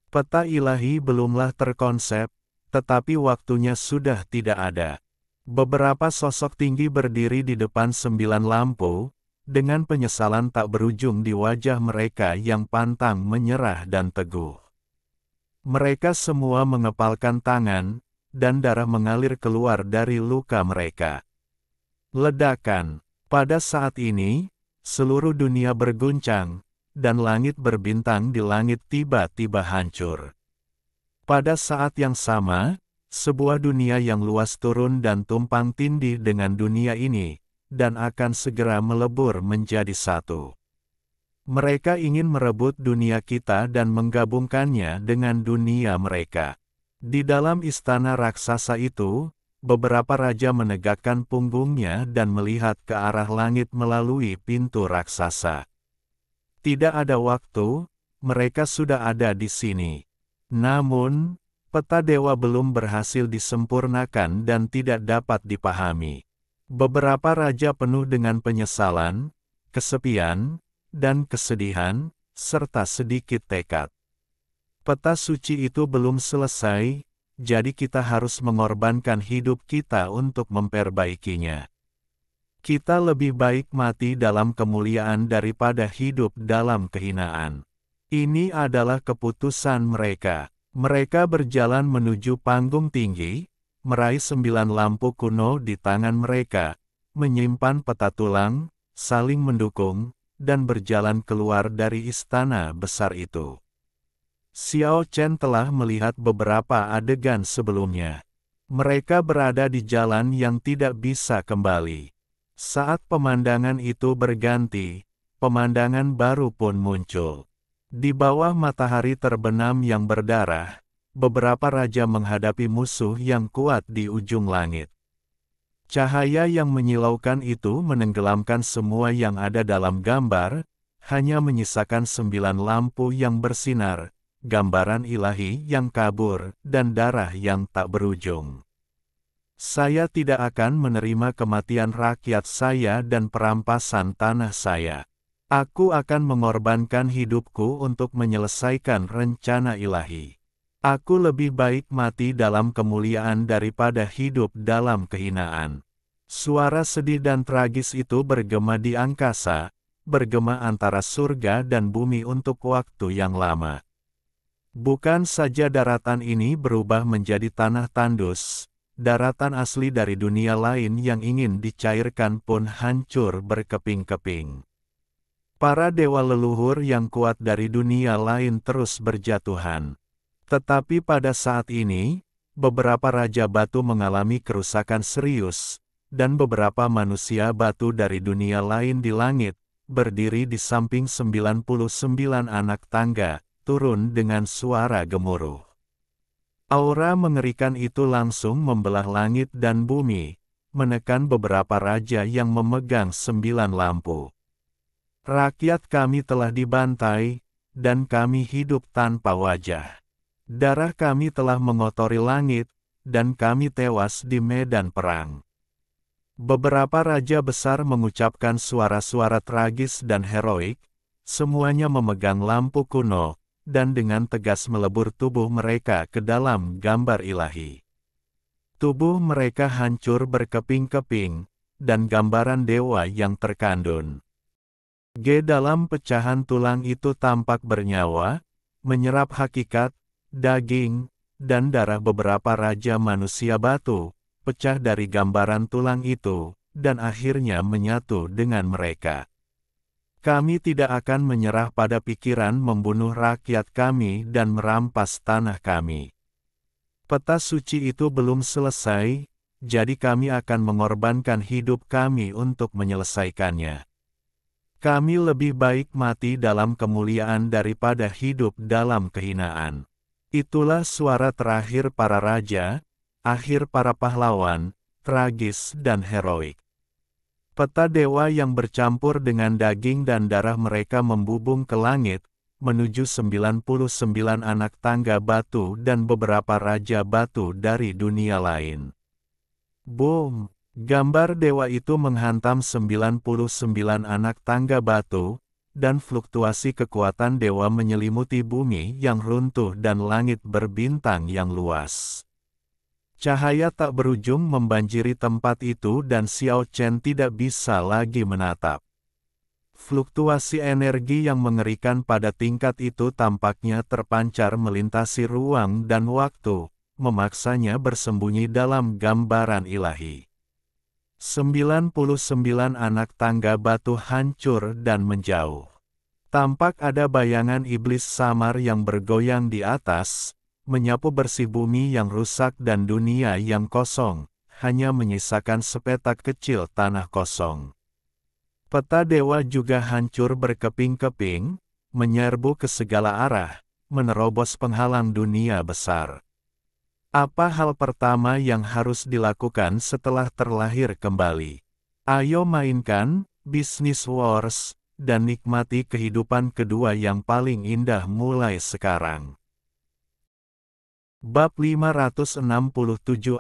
Peta ilahi belumlah terkonsep, tetapi waktunya sudah tidak ada. Beberapa sosok tinggi berdiri di depan 9 lampu, dengan penyesalan tak berujung di wajah mereka yang pantang menyerah dan teguh. Mereka semua mengepalkan tangan, dan darah mengalir keluar dari luka mereka. Ledakan. Pada saat ini, seluruh dunia berguncang, dan langit berbintang di langit tiba-tiba hancur. Pada saat yang sama, sebuah dunia yang luas turun dan tumpang tindih dengan dunia ini, dan akan segera melebur menjadi satu. Mereka ingin merebut dunia kita dan menggabungkannya dengan dunia mereka. Di dalam istana raksasa itu, beberapa raja menegakkan punggungnya dan melihat ke arah langit melalui pintu raksasa. Tidak ada waktu, mereka sudah ada di sini. Namun, peta dewa belum berhasil disempurnakan dan tidak dapat dipahami. Beberapa raja penuh dengan penyesalan, kesepian, dan kesedihan, serta sedikit tekad. Peta suci itu belum selesai, jadi kita harus mengorbankan hidup kita untuk memperbaikinya. Kita lebih baik mati dalam kemuliaan daripada hidup dalam kehinaan. Ini adalah keputusan mereka. Mereka berjalan menuju panggung tinggi, meraih 9 lampu kuno di tangan mereka, menyimpan peta tulang, saling mendukung, dan berjalan keluar dari istana besar itu. Xiao Chen telah melihat beberapa adegan sebelumnya. Mereka berada di jalan yang tidak bisa kembali. Saat pemandangan itu berganti, pemandangan baru pun muncul. Di bawah matahari terbenam yang berdarah, beberapa raja menghadapi musuh yang kuat di ujung langit. Cahaya yang menyilaukan itu menenggelamkan semua yang ada dalam gambar, hanya menyisakan 9 lampu yang bersinar, gambaran ilahi yang kabur, dan darah yang tak berujung. Saya tidak akan menerima kematian rakyat saya dan perampasan tanah saya. Aku akan mengorbankan hidupku untuk menyelesaikan rencana ilahi. Aku lebih baik mati dalam kemuliaan daripada hidup dalam kehinaan. Suara sedih dan tragis itu bergema di angkasa, bergema antara surga dan bumi untuk waktu yang lama. Bukan saja daratan ini berubah menjadi tanah tandus, daratan asli dari dunia lain yang ingin dicairkan pun hancur berkeping-keping. Para dewa leluhur yang kuat dari dunia lain terus berjatuhan. Tetapi pada saat ini, beberapa raja batu mengalami kerusakan serius, dan beberapa manusia batu dari dunia lain di langit, berdiri di samping 99 anak tangga, turun dengan suara gemuruh. Aura mengerikan itu langsung membelah langit dan bumi, menekan beberapa raja yang memegang 9 lampu. Rakyat kami telah dibantai, dan kami hidup tanpa wajah. Darah kami telah mengotori langit, dan kami tewas di medan perang. Beberapa raja besar mengucapkan suara-suara tragis dan heroik, semuanya memegang lampu kuno, dan dengan tegas melebur tubuh mereka ke dalam gambar ilahi. Tubuh mereka hancur berkeping-keping, dan gambaran dewa yang terkandun. Dalam pecahan tulang itu tampak bernyawa, menyerap hakikat, daging, dan darah beberapa raja manusia batu, pecah dari gambaran tulang itu, dan akhirnya menyatu dengan mereka. Kami tidak akan menyerah pada pikiran membunuh rakyat kami dan merampas tanah kami. Peta suci itu belum selesai, jadi kami akan mengorbankan hidup kami untuk menyelesaikannya. Kami lebih baik mati dalam kemuliaan daripada hidup dalam kehinaan. Itulah suara terakhir para raja, akhir para pahlawan, tragis dan heroik. Peta dewa yang bercampur dengan daging dan darah mereka membubung ke langit, menuju 99 anak tangga batu dan beberapa raja batu dari dunia lain. Boom! Gambar dewa itu menghantam 99 anak tangga batu, dan fluktuasi kekuatan dewa menyelimuti bumi yang runtuh dan langit berbintang yang luas. Cahaya tak berujung membanjiri tempat itu dan Xiao Chen tidak bisa lagi menatap. Fluktuasi energi yang mengerikan pada tingkat itu tampaknya terpancar melintasi ruang dan waktu, memaksanya bersembunyi dalam gambaran ilahi. 99 anak tangga batu hancur dan menjauh. Tampak ada bayangan iblis samar yang bergoyang di atas, menyapu bersih bumi yang rusak dan dunia yang kosong, hanya menyisakan sepetak kecil tanah kosong. Peta dewa juga hancur berkeping-keping, menyerbu ke segala arah, menerobos penghalang dunia besar. Apa hal pertama yang harus dilakukan setelah terlahir kembali? Ayo mainkan Business Wars, dan nikmati kehidupan kedua yang paling indah mulai sekarang. Bab 567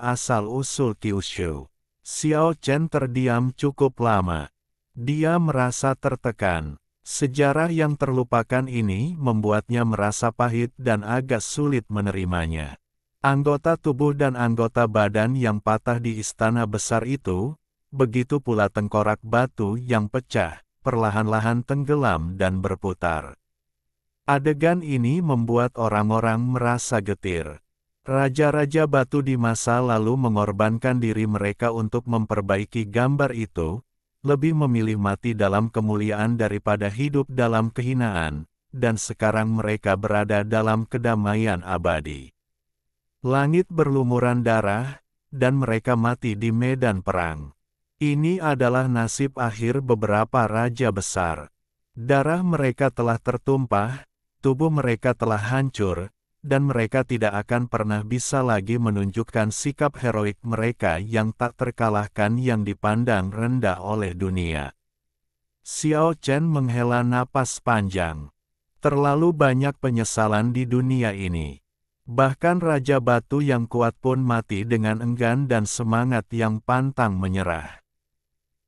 Asal-usul Kyushu. Xiao Chen terdiam cukup lama. Dia merasa tertekan. Sejarah yang terlupakan ini membuatnya merasa pahit dan agak sulit menerimanya. Anggota tubuh dan anggota badan yang patah di istana besar itu, begitu pula tengkorak batu yang pecah, perlahan-lahan tenggelam dan berputar. Adegan ini membuat orang-orang merasa getir. Raja-raja batu di masa lalu mengorbankan diri mereka untuk memperbaiki gambar itu, lebih memilih mati dalam kemuliaan daripada hidup dalam kehinaan, dan sekarang mereka berada dalam kedamaian abadi. Langit berlumuran darah, dan mereka mati di medan perang. Ini adalah nasib akhir beberapa raja besar. Darah mereka telah tertumpah, tubuh mereka telah hancur, dan mereka tidak akan pernah bisa lagi menunjukkan sikap heroik mereka yang tak terkalahkan yang dipandang rendah oleh dunia. Xiao Chen menghela napas panjang. Terlalu banyak penyesalan di dunia ini. Bahkan Raja Batu yang kuat pun mati dengan enggan dan semangat yang pantang menyerah.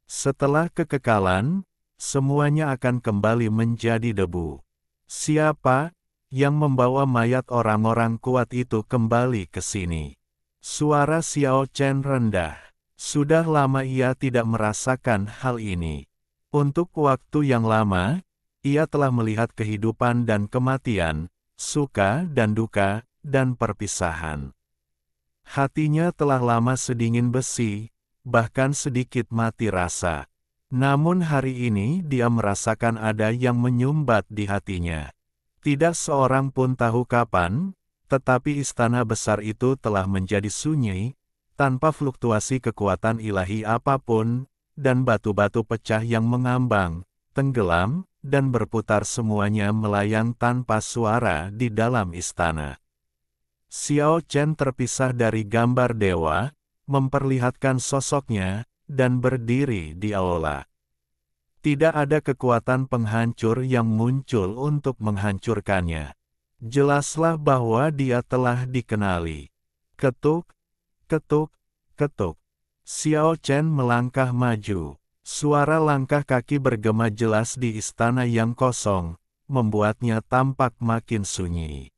Setelah kekekalan, semuanya akan kembali menjadi debu. Siapa yang membawa mayat orang-orang kuat itu kembali ke sini? Suara Xiao Chen rendah. Sudah lama ia tidak merasakan hal ini. Untuk waktu yang lama, ia telah melihat kehidupan dan kematian, suka dan duka, dan perpisahan. Hatinya telah lama sedingin besi, bahkan sedikit mati rasa. Namun hari ini dia merasakan ada yang menyumbat di hatinya. Tidak seorang pun tahu kapan, tetapi istana besar itu telah menjadi sunyi, tanpa fluktuasi kekuatan ilahi apapun, dan batu-batu pecah yang mengambang, tenggelam, dan berputar semuanya melayang tanpa suara di dalam istana. Xiao Chen terpisah dari gambar dewa, memperlihatkan sosoknya, dan berdiri di aula. Tidak ada kekuatan penghancur yang muncul untuk menghancurkannya. Jelaslah bahwa dia telah dikenali. Ketuk, ketuk, ketuk. Xiao Chen melangkah maju. Suara langkah kaki bergema jelas di istana yang kosong, membuatnya tampak makin sunyi.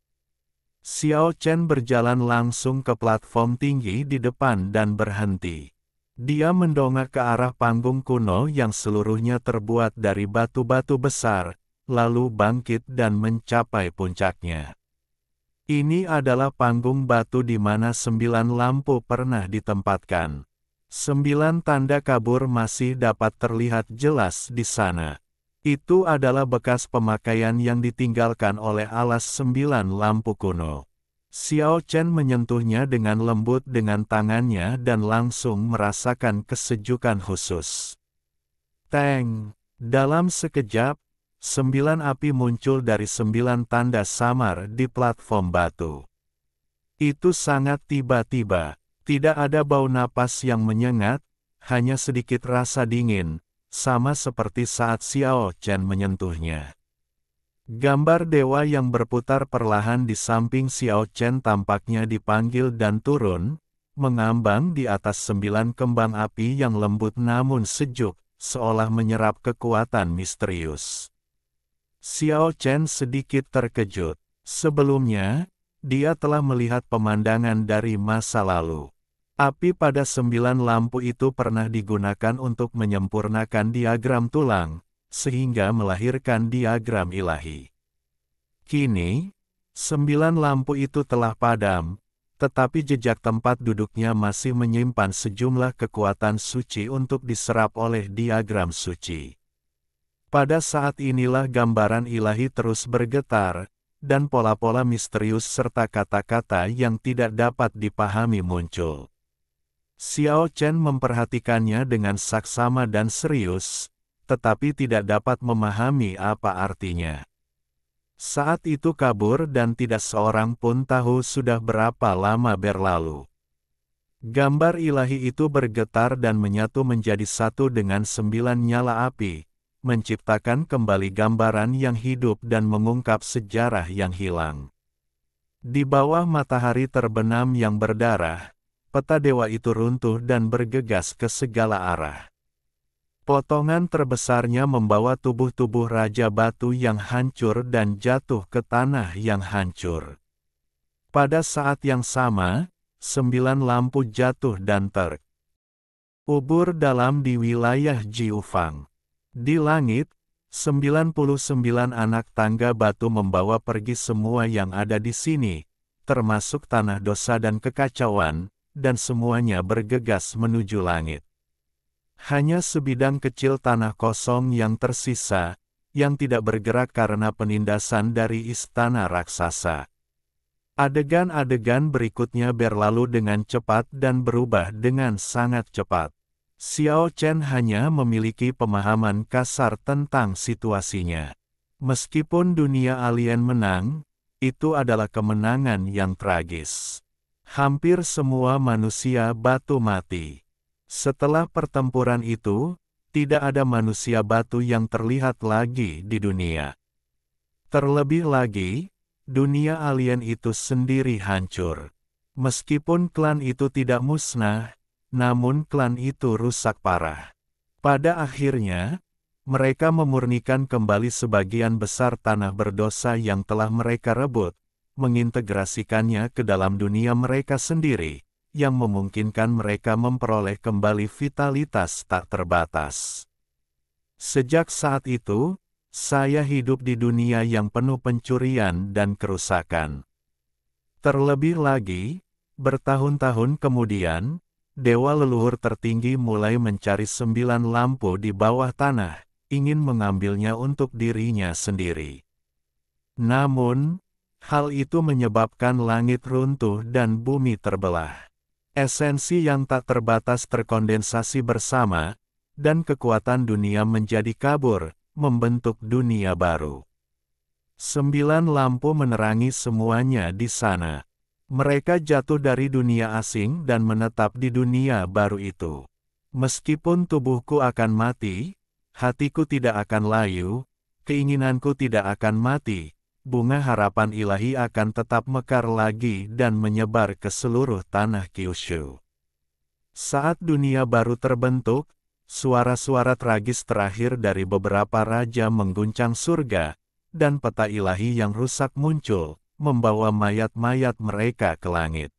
Xiao Chen berjalan langsung ke platform tinggi di depan dan berhenti. Dia mendongak ke arah panggung kuno yang seluruhnya terbuat dari batu-batu besar, lalu bangkit dan mencapai puncaknya. Ini adalah panggung batu di mana 9 lampu pernah ditempatkan. 9 tanda kabur masih dapat terlihat jelas di sana. Itu adalah bekas pemakaian yang ditinggalkan oleh alas 9 lampu kuno. Xiao Chen menyentuhnya dengan lembut dengan tangannya dan langsung merasakan kesejukan khusus. Teng! Dalam sekejap, 9 api muncul dari 9 tanda samar di platform batu. Itu sangat tiba-tiba. Tidak ada bau napas yang menyengat, hanya sedikit rasa dingin, sama seperti saat Xiao Chen menyentuhnya. Gambar dewa yang berputar perlahan di samping Xiao Chen tampaknya dipanggil dan turun, mengambang di atas 9 kembang api yang lembut namun sejuk, seolah menyerap kekuatan misterius. Xiao Chen sedikit terkejut. Sebelumnya, dia telah melihat pemandangan dari masa lalu. Api pada 9 lampu itu pernah digunakan untuk menyempurnakan diagram tulang, sehingga melahirkan diagram ilahi. Kini, 9 lampu itu telah padam, tetapi jejak tempat duduknya masih menyimpan sejumlah kekuatan suci untuk diserap oleh diagram suci. Pada saat inilah gambaran ilahi terus bergetar, dan pola-pola misterius serta kata-kata yang tidak dapat dipahami muncul. Xiao Chen memperhatikannya dengan saksama dan serius, tetapi tidak dapat memahami apa artinya. Saat itu kabur dan tidak seorang pun tahu sudah berapa lama berlalu. Gambar ilahi itu bergetar dan menyatu menjadi satu dengan 9 nyala api, menciptakan kembali gambaran yang hidup dan mengungkap sejarah yang hilang. Di bawah matahari terbenam yang berdarah, peta dewa itu runtuh dan bergegas ke segala arah. Potongan terbesarnya membawa tubuh-tubuh Raja Batu yang hancur dan jatuh ke tanah yang hancur. Pada saat yang sama, 9 lampu jatuh dan terkubur dalam di wilayah Jiufang. Di langit, 99 anak tangga batu membawa pergi semua yang ada di sini, termasuk tanah dosa dan kekacauan, dan semuanya bergegas menuju langit. Hanya sebidang kecil tanah kosong yang tersisa, yang tidak bergerak karena penindasan dari istana raksasa. Adegan-adegan berikutnya berlalu dengan cepat dan berubah dengan sangat cepat. Xiao Chen hanya memiliki pemahaman kasar tentang situasinya. Meskipun dunia alien menang, itu adalah kemenangan yang tragis. Hampir semua manusia batu mati. Setelah pertempuran itu, tidak ada manusia batu yang terlihat lagi di dunia. Terlebih lagi, dunia alien itu sendiri hancur. Meskipun klan itu tidak musnah, namun klan itu rusak parah. Pada akhirnya, mereka memurnikan kembali sebagian besar tanah berdosa yang telah mereka rebut, mengintegrasikannya ke dalam dunia mereka sendiri, yang memungkinkan mereka memperoleh kembali vitalitas tak terbatas. Sejak saat itu, saya hidup di dunia yang penuh pencurian dan kerusakan. Terlebih lagi, bertahun-tahun kemudian, dewa leluhur tertinggi mulai mencari 9 lampu di bawah tanah, ingin mengambilnya untuk dirinya sendiri. Namun, hal itu menyebabkan langit runtuh dan bumi terbelah. Esensi yang tak terbatas terkondensasi bersama, dan kekuatan dunia menjadi kabur, membentuk dunia baru. 9 lampu menerangi semuanya di sana. Mereka jatuh dari dunia asing dan menetap di dunia baru itu. Meskipun tubuhku akan mati, hatiku tidak akan layu, keinginanku tidak akan mati. Bunga harapan ilahi akan tetap mekar lagi dan menyebar ke seluruh tanah Kyushu. Saat dunia baru terbentuk, suara-suara tragis terakhir dari beberapa raja mengguncang surga, dan peta ilahi yang rusak muncul, membawa mayat-mayat mereka ke langit.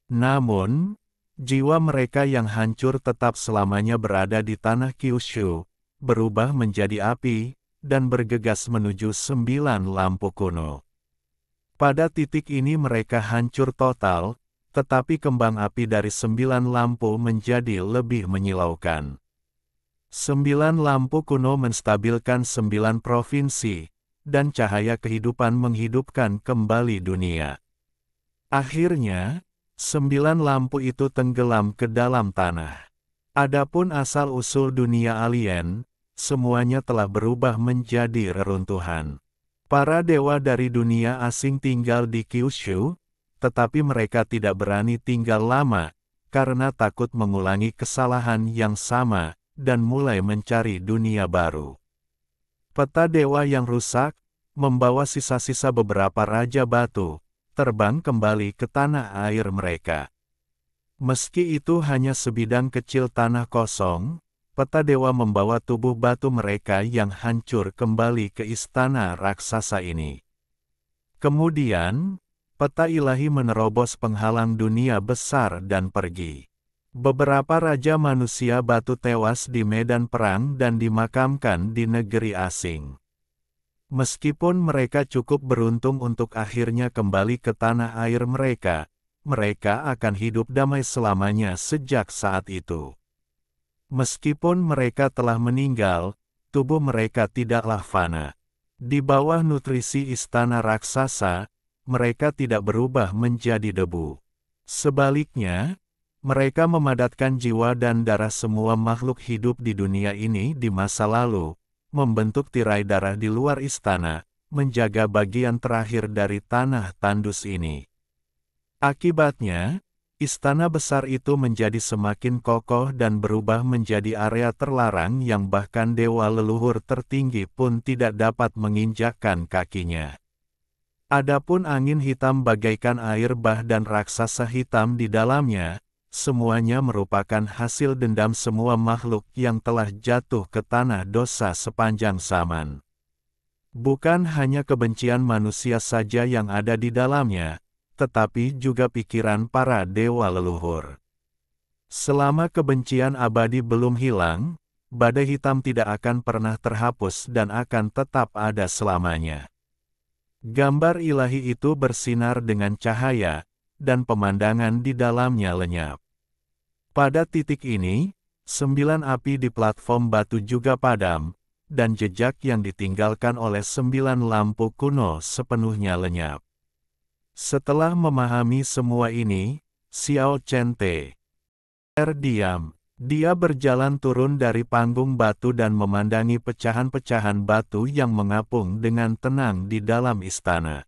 Namun, jiwa mereka yang hancur tetap selamanya berada di tanah Kyushu, berubah menjadi api, dan bergegas menuju 9 lampu kuno. Pada titik ini mereka hancur total, tetapi kembang api dari 9 lampu menjadi lebih menyilaukan. 9 lampu kuno menstabilkan 9 provinsi, dan cahaya kehidupan menghidupkan kembali dunia. Akhirnya, 9 lampu itu tenggelam ke dalam tanah. Adapun asal-usul dunia alien, semuanya telah berubah menjadi reruntuhan. Para dewa dari dunia asing tinggal di Kyushu, tetapi mereka tidak berani tinggal lama, karena takut mengulangi kesalahan yang sama, dan mulai mencari dunia baru. Peta dewa yang rusak, membawa sisa-sisa beberapa raja batu, terbang kembali ke tanah air mereka. Meski itu hanya sebidang kecil tanah kosong, peta dewa membawa tubuh batu mereka yang hancur kembali ke istana raksasa ini. Kemudian, peta ilahi menerobos penghalang dunia besar dan pergi. Beberapa raja manusia batu tewas di medan perang dan dimakamkan di negeri asing. Meskipun mereka cukup beruntung untuk akhirnya kembali ke tanah air mereka, mereka akan hidup damai selamanya sejak saat itu. Meskipun mereka telah meninggal, tubuh mereka tidaklah fana. Di bawah nutrisi istana raksasa, mereka tidak berubah menjadi debu. Sebaliknya, mereka memadatkan jiwa dan darah semua makhluk hidup di dunia ini di masa lalu, membentuk tirai darah di luar istana, menjaga bagian terakhir dari tanah tandus ini. Akibatnya, istana besar itu menjadi semakin kokoh dan berubah menjadi area terlarang yang bahkan dewa leluhur tertinggi pun tidak dapat menginjakkan kakinya. Adapun angin hitam bagaikan air bah dan raksasa hitam di dalamnya, semuanya merupakan hasil dendam semua makhluk yang telah jatuh ke tanah dosa sepanjang zaman. Bukan hanya kebencian manusia saja yang ada di dalamnya, tetapi juga pikiran para dewa leluhur. Selama kebencian abadi belum hilang, badai hitam tidak akan pernah terhapus dan akan tetap ada selamanya. Gambar ilahi itu bersinar dengan cahaya, dan pemandangan di dalamnya lenyap. Pada titik ini, 9 api di platform batu juga padam, dan jejak yang ditinggalkan oleh 9 lampu kuno sepenuhnya lenyap. Setelah memahami semua ini, Xiao Chen terdiam. Dia berjalan turun dari panggung batu dan memandangi pecahan-pecahan batu yang mengapung dengan tenang di dalam istana.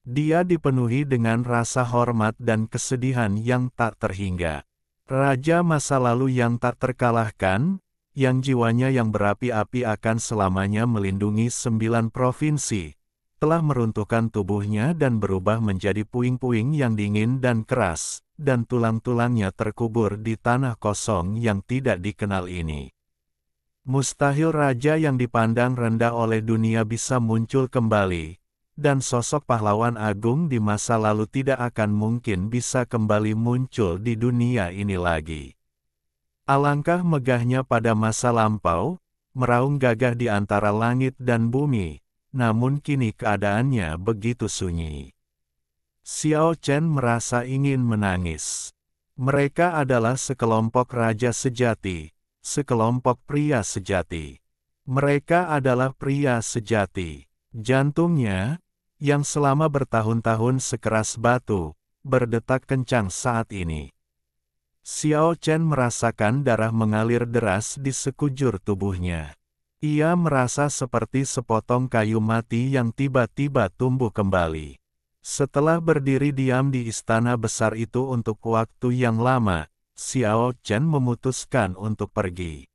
Dia dipenuhi dengan rasa hormat dan kesedihan yang tak terhingga. Raja masa lalu yang tak terkalahkan, yang jiwanya yang berapi-api akan selamanya melindungi 9 provinsi, telah meruntuhkan tubuhnya dan berubah menjadi puing-puing yang dingin dan keras, dan tulang-tulangnya terkubur di tanah kosong yang tidak dikenal ini. Mustahil raja yang dipandang rendah oleh dunia bisa muncul kembali, dan sosok pahlawan agung di masa lalu tidak akan mungkin bisa kembali muncul di dunia ini lagi. Alangkah megahnya pada masa lampau, meraung gagah di antara langit dan bumi, namun kini keadaannya begitu sunyi. Xiao Chen merasa ingin menangis. Mereka adalah sekelompok raja sejati, sekelompok pria sejati. Mereka adalah pria sejati. Jantungnya, yang selama bertahun-tahun sekeras batu, berdetak kencang saat ini. Xiao Chen merasakan darah mengalir deras di sekujur tubuhnya. Ia merasa seperti sepotong kayu mati yang tiba-tiba tumbuh kembali. Setelah berdiri diam di istana besar itu untuk waktu yang lama, Xiao Chen memutuskan untuk pergi.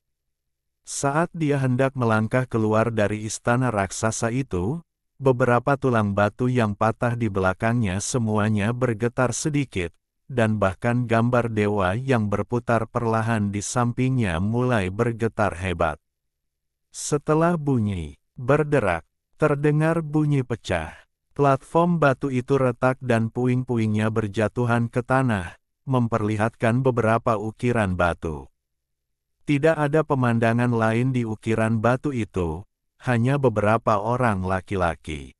Saat dia hendak melangkah keluar dari istana raksasa itu, beberapa tulang batu yang patah di belakangnya semuanya bergetar sedikit, dan bahkan gambar dewa yang berputar perlahan di sampingnya mulai bergetar hebat. Setelah bunyi berderak, terdengar bunyi pecah. Platform batu itu retak dan puing-puingnya berjatuhan ke tanah, memperlihatkan beberapa ukiran batu. Tidak ada pemandangan lain di ukiran batu itu, hanya beberapa orang laki-laki.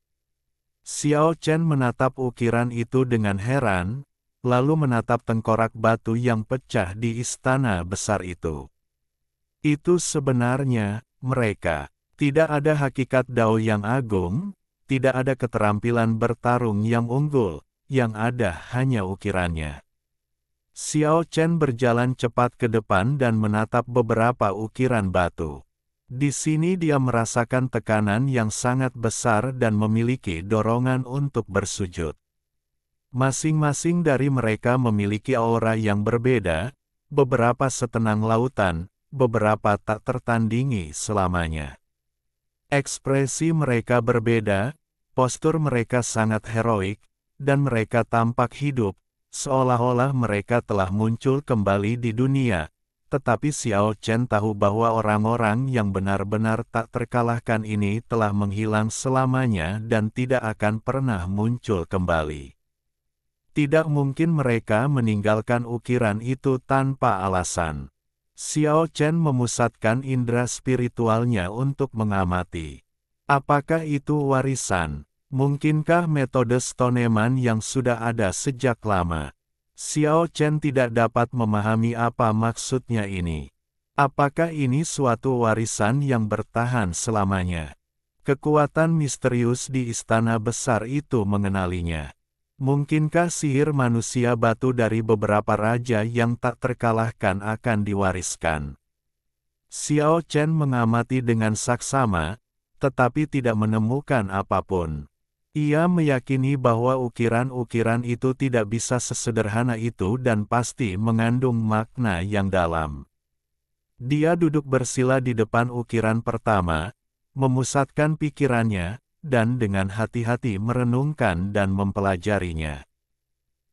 Xiao Chen menatap ukiran itu dengan heran, lalu menatap tengkorak batu yang pecah di istana besar itu. Itu sebenarnya, mereka. Tidak ada hakikat Dao yang agung, tidak ada keterampilan bertarung yang unggul, yang ada hanya ukirannya. Xiao Chen berjalan cepat ke depan dan menatap beberapa ukiran batu. Di sini dia merasakan tekanan yang sangat besar dan memiliki dorongan untuk bersujud. Masing-masing dari mereka memiliki aura yang berbeda, beberapa setenang lautan, beberapa tak tertandingi selamanya. Ekspresi mereka berbeda, postur mereka sangat heroik, dan mereka tampak hidup, seolah-olah mereka telah muncul kembali di dunia. Tetapi Xiao Chen tahu bahwa orang-orang yang benar-benar tak terkalahkan ini telah menghilang selamanya dan tidak akan pernah muncul kembali. Tidak mungkin mereka meninggalkan ukiran itu tanpa alasan. Xiao Chen memusatkan indera spiritualnya untuk mengamati. Apakah itu warisan? Mungkinkah metode Stoneman yang sudah ada sejak lama? Xiao Chen tidak dapat memahami apa maksudnya ini. Apakah ini suatu warisan yang bertahan selamanya? Kekuatan misterius di istana besar itu mengenalinya. Mungkinkah sihir manusia batu dari beberapa raja yang tak terkalahkan akan diwariskan? Xiao Chen mengamati dengan saksama, tetapi tidak menemukan apapun. Ia meyakini bahwa ukiran-ukiran itu tidak bisa sesederhana itu dan pasti mengandung makna yang dalam. Dia duduk bersila di depan ukiran pertama, memusatkan pikirannya, dan dengan hati-hati merenungkan dan mempelajarinya.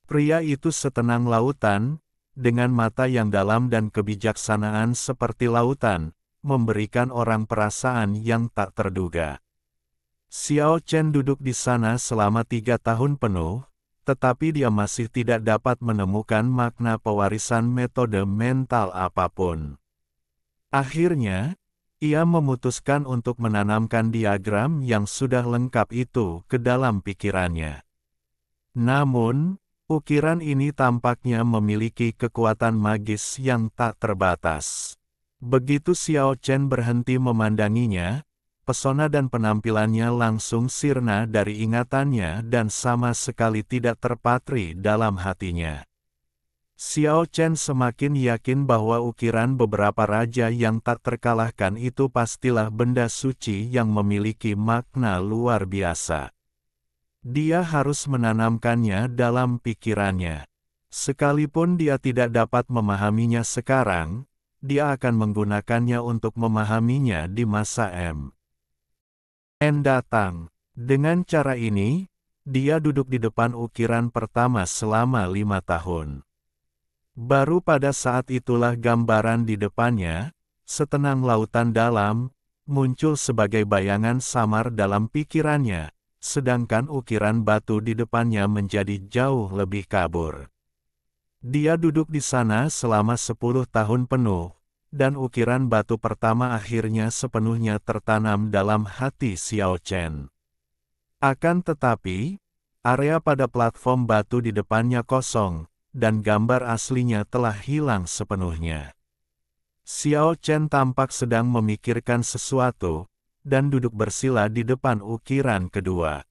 Pria itu setenang lautan, dengan mata yang dalam dan kebijaksanaan seperti lautan, memberikan orang perasaan yang tak terduga. Xiao Chen duduk di sana selama 3 tahun penuh, tetapi dia masih tidak dapat menemukan makna pewarisan metode mental apapun. Akhirnya, ia memutuskan untuk menanamkan diagram yang sudah lengkap itu ke dalam pikirannya. Namun, ukiran ini tampaknya memiliki kekuatan magis yang tak terbatas. Begitu Xiao Chen berhenti memandanginya, pesona dan penampilannya langsung sirna dari ingatannya dan sama sekali tidak terpatri dalam hatinya. Xiao Chen semakin yakin bahwa ukiran beberapa raja yang tak terkalahkan itu pastilah benda suci yang memiliki makna luar biasa. Dia harus menanamkannya dalam pikirannya. Sekalipun dia tidak dapat memahaminya sekarang, dia akan menggunakannya untuk memahaminya di masa datang. Dengan cara ini, dia duduk di depan ukiran pertama selama 5 tahun. Baru pada saat itulah gambaran di depannya, setenang lautan dalam, muncul sebagai bayangan samar dalam pikirannya, sedangkan ukiran batu di depannya menjadi jauh lebih kabur. Dia duduk di sana selama 10 tahun penuh, dan ukiran batu pertama akhirnya sepenuhnya tertanam dalam hati Xiao Chen. Akan tetapi, area pada platform batu di depannya kosong, dan gambar aslinya telah hilang sepenuhnya. Xiao Chen tampak sedang memikirkan sesuatu, dan duduk bersila di depan ukiran kedua.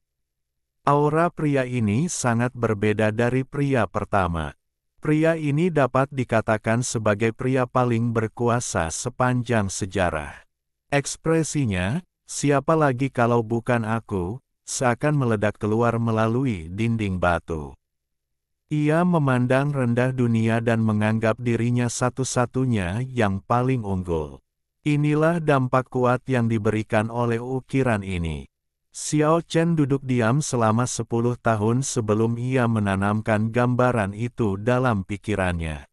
Aura pria ini sangat berbeda dari pria pertama. Pria ini dapat dikatakan sebagai pria paling berkuasa sepanjang sejarah. Ekspresinya, siapa lagi kalau bukan aku, seakan meledak keluar melalui dinding batu. Ia memandang rendah dunia dan menganggap dirinya satu-satunya yang paling unggul. Inilah dampak kuat yang diberikan oleh ukiran ini. Xiao Chen duduk diam selama 10 tahun sebelum ia menanamkan gambaran itu dalam pikirannya.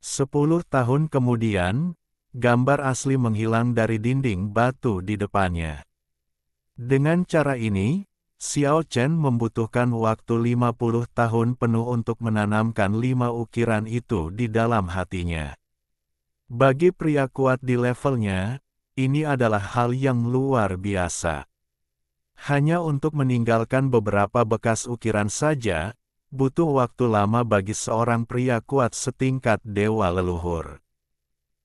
10 tahun kemudian, gambar asli menghilang dari dinding batu di depannya. Dengan cara ini, Xiao Chen membutuhkan waktu 50 tahun penuh untuk menanamkan 5 ukiran itu di dalam hatinya. Bagi pria kuat di levelnya, ini adalah hal yang luar biasa. Hanya untuk meninggalkan beberapa bekas ukiran saja, butuh waktu lama bagi seorang pria kuat setingkat dewa leluhur.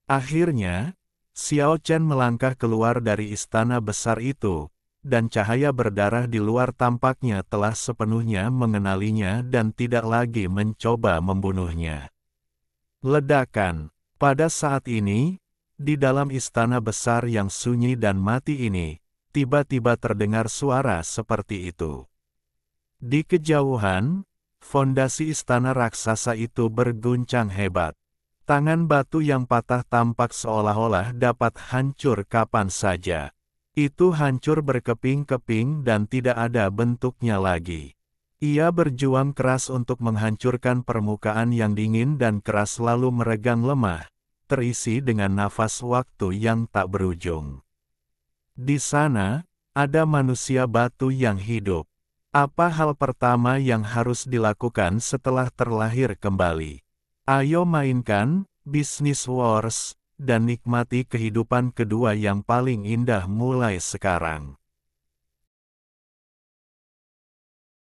Akhirnya, Xiao Chen melangkah keluar dari istana besar itu, dan cahaya berdarah di luar tampaknya telah sepenuhnya mengenalinya dan tidak lagi mencoba membunuhnya. Ledakan. Pada saat ini, di dalam istana besar yang sunyi dan mati ini, tiba-tiba terdengar suara seperti itu. Di kejauhan, fondasi istana raksasa itu berguncang hebat. Tangan batu yang patah tampak seolah-olah dapat hancur kapan saja. Itu hancur berkeping-keping dan tidak ada bentuknya lagi. Ia berjuang keras untuk menghancurkan permukaan yang dingin dan keras lalu meregang lemah, terisi dengan nafas waktu yang tak berujung. Di sana, ada manusia batu yang hidup. Apa hal pertama yang harus dilakukan setelah terlahir kembali? Ayo mainkan Business Wars, dan nikmati kehidupan kedua yang paling indah mulai sekarang.